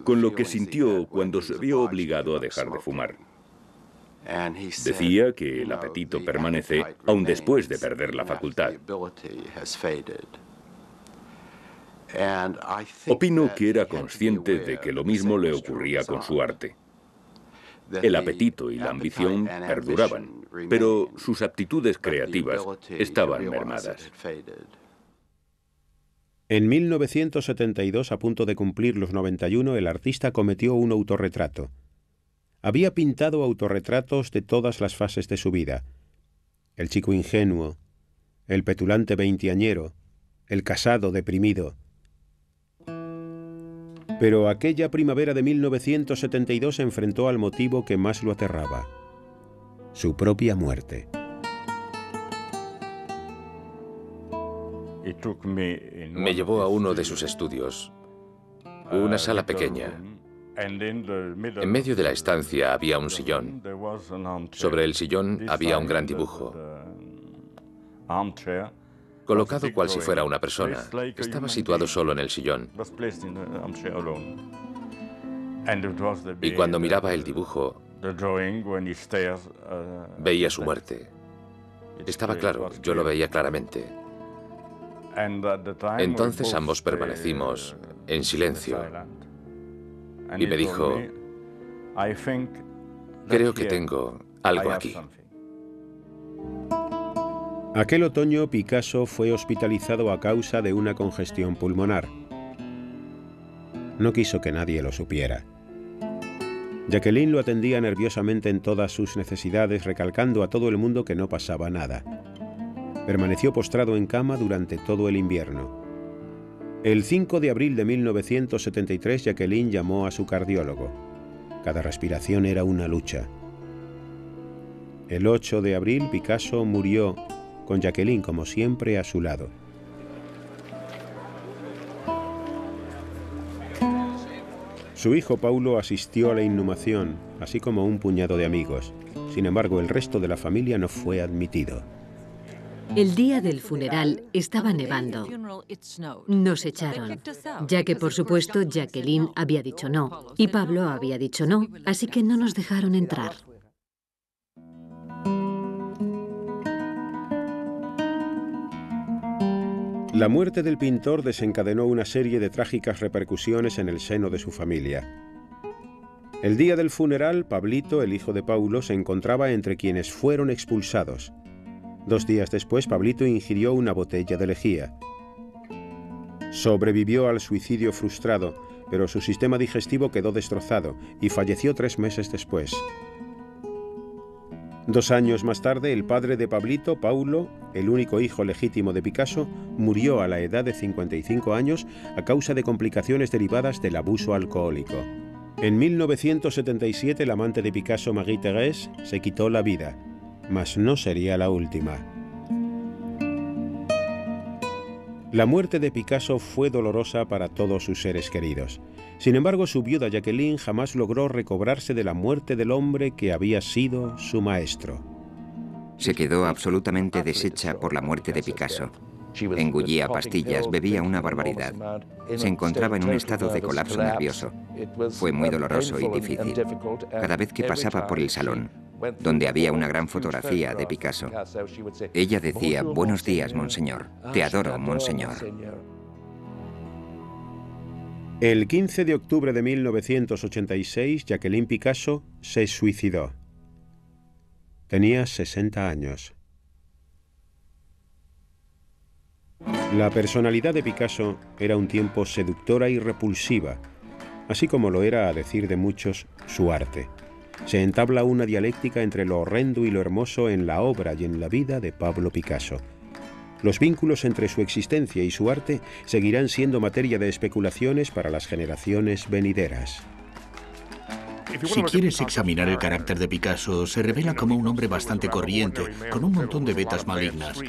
con lo que sintió cuando se vio obligado a dejar de fumar. Decía que el apetito permanece aún después de perder la facultad. Opino que era consciente de que lo mismo le ocurría con su arte. El apetito y la ambición perduraban, pero sus aptitudes creativas estaban mermadas. En 1972, a punto de cumplir los 91, el artista cometió un autorretrato. Había pintado autorretratos de todas las fases de su vida. El chico ingenuo, el petulante veinteañero, el casado deprimido. Pero aquella primavera de 1972 se enfrentó al motivo que más lo aterraba: su propia muerte. Me llevó a uno de sus estudios, una sala pequeña. En medio de la estancia había un sillón. Sobre el sillón había un gran dibujo, colocado cual si fuera una persona. Estaba situado solo en el sillón. Y cuando miraba el dibujo, veía su muerte. Estaba claro, yo lo veía claramente. Entonces ambos permanecimos en silencio. Y me dijo, creo que tengo algo aquí. Aquel otoño, Picasso fue hospitalizado a causa de una congestión pulmonar. No quiso que nadie lo supiera. Jacqueline lo atendía nerviosamente en todas sus necesidades, recalcando a todo el mundo que no pasaba nada. Permaneció postrado en cama durante todo el invierno. El 5 de abril de 1973, Jacqueline llamó a su cardiólogo. Cada respiración era una lucha. El 8 de abril, Picasso murió, con Jacqueline, como siempre, a su lado. Su hijo Paulo asistió a la inhumación, así como un puñado de amigos. Sin embargo, el resto de la familia no fue admitido. El día del funeral estaba nevando. Nos echaron, ya que por supuesto Jacqueline había dicho no y Pablo había dicho no, así que no nos dejaron entrar. La muerte del pintor desencadenó una serie de trágicas repercusiones en el seno de su familia. El día del funeral, Pablito, el hijo de Paulo, se encontraba entre quienes fueron expulsados. 2 días después, Pablito ingirió una botella de lejía. Sobrevivió al suicidio frustrado, pero su sistema digestivo quedó destrozado y falleció 3 meses después. 2 años más tarde, el padre de Pablito, Paulo, el único hijo legítimo de Picasso, murió a la edad de 55 años a causa de complicaciones derivadas del abuso alcohólico. En 1977, el amante de Picasso, Marie-Thérèse, se quitó la vida, mas no sería la última. La muerte de Picasso fue dolorosa para todos sus seres queridos. Sin embargo, su viuda Jacqueline jamás logró recobrarse de la muerte del hombre que había sido su maestro. Se quedó absolutamente deshecha por la muerte de Picasso. Engullía pastillas, bebía una barbaridad. Se encontraba en un estado de colapso nervioso. Fue muy doloroso y difícil. Cada vez que pasaba por el salón, donde había una gran fotografía de Picasso, ella decía: «Buenos días, monseñor. Te adoro, monseñor». El 15 de octubre de 1986, Jacqueline Picasso se suicidó. Tenía 60 años. La personalidad de Picasso era un tiempo seductora y repulsiva, así como lo era, a decir de muchos, su arte. Se entabla una dialéctica entre lo horrendo y lo hermoso en la obra y en la vida de Pablo Picasso. Los vínculos entre su existencia y su arte seguirán siendo materia de especulaciones para las generaciones venideras. Si quieres examinar el carácter de Picasso, se revela como un hombre bastante corriente, con un montón de vetas malignas.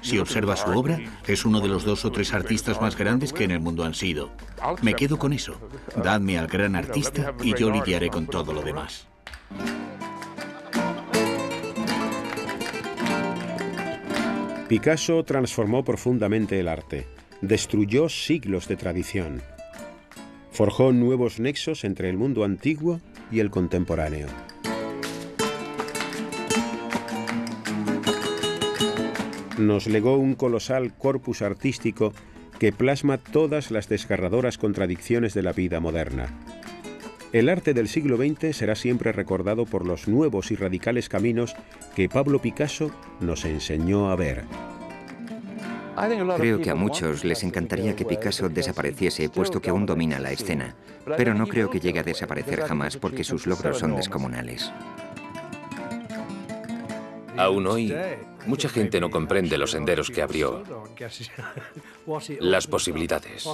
Si observas su obra, es uno de los 2 o 3 artistas más grandes que en el mundo han sido. Me quedo con eso. Dadme al gran artista y yo lidiaré con todo lo demás. Picasso transformó profundamente el arte, destruyó siglos de tradición, forjó nuevos nexos entre el mundo antiguo y el contemporáneo. Nos legó un colosal corpus artístico que plasma todas las desgarradoras contradicciones de la vida moderna. El arte del siglo XX será siempre recordado por los nuevos y radicales caminos que Pablo Picasso nos enseñó a ver. Creo que a muchos les encantaría que Picasso desapareciese, puesto que aún domina la escena, pero no creo que llegue a desaparecer jamás porque sus logros son descomunales. Aún hoy, mucha gente no comprende los senderos que abrió, las posibilidades.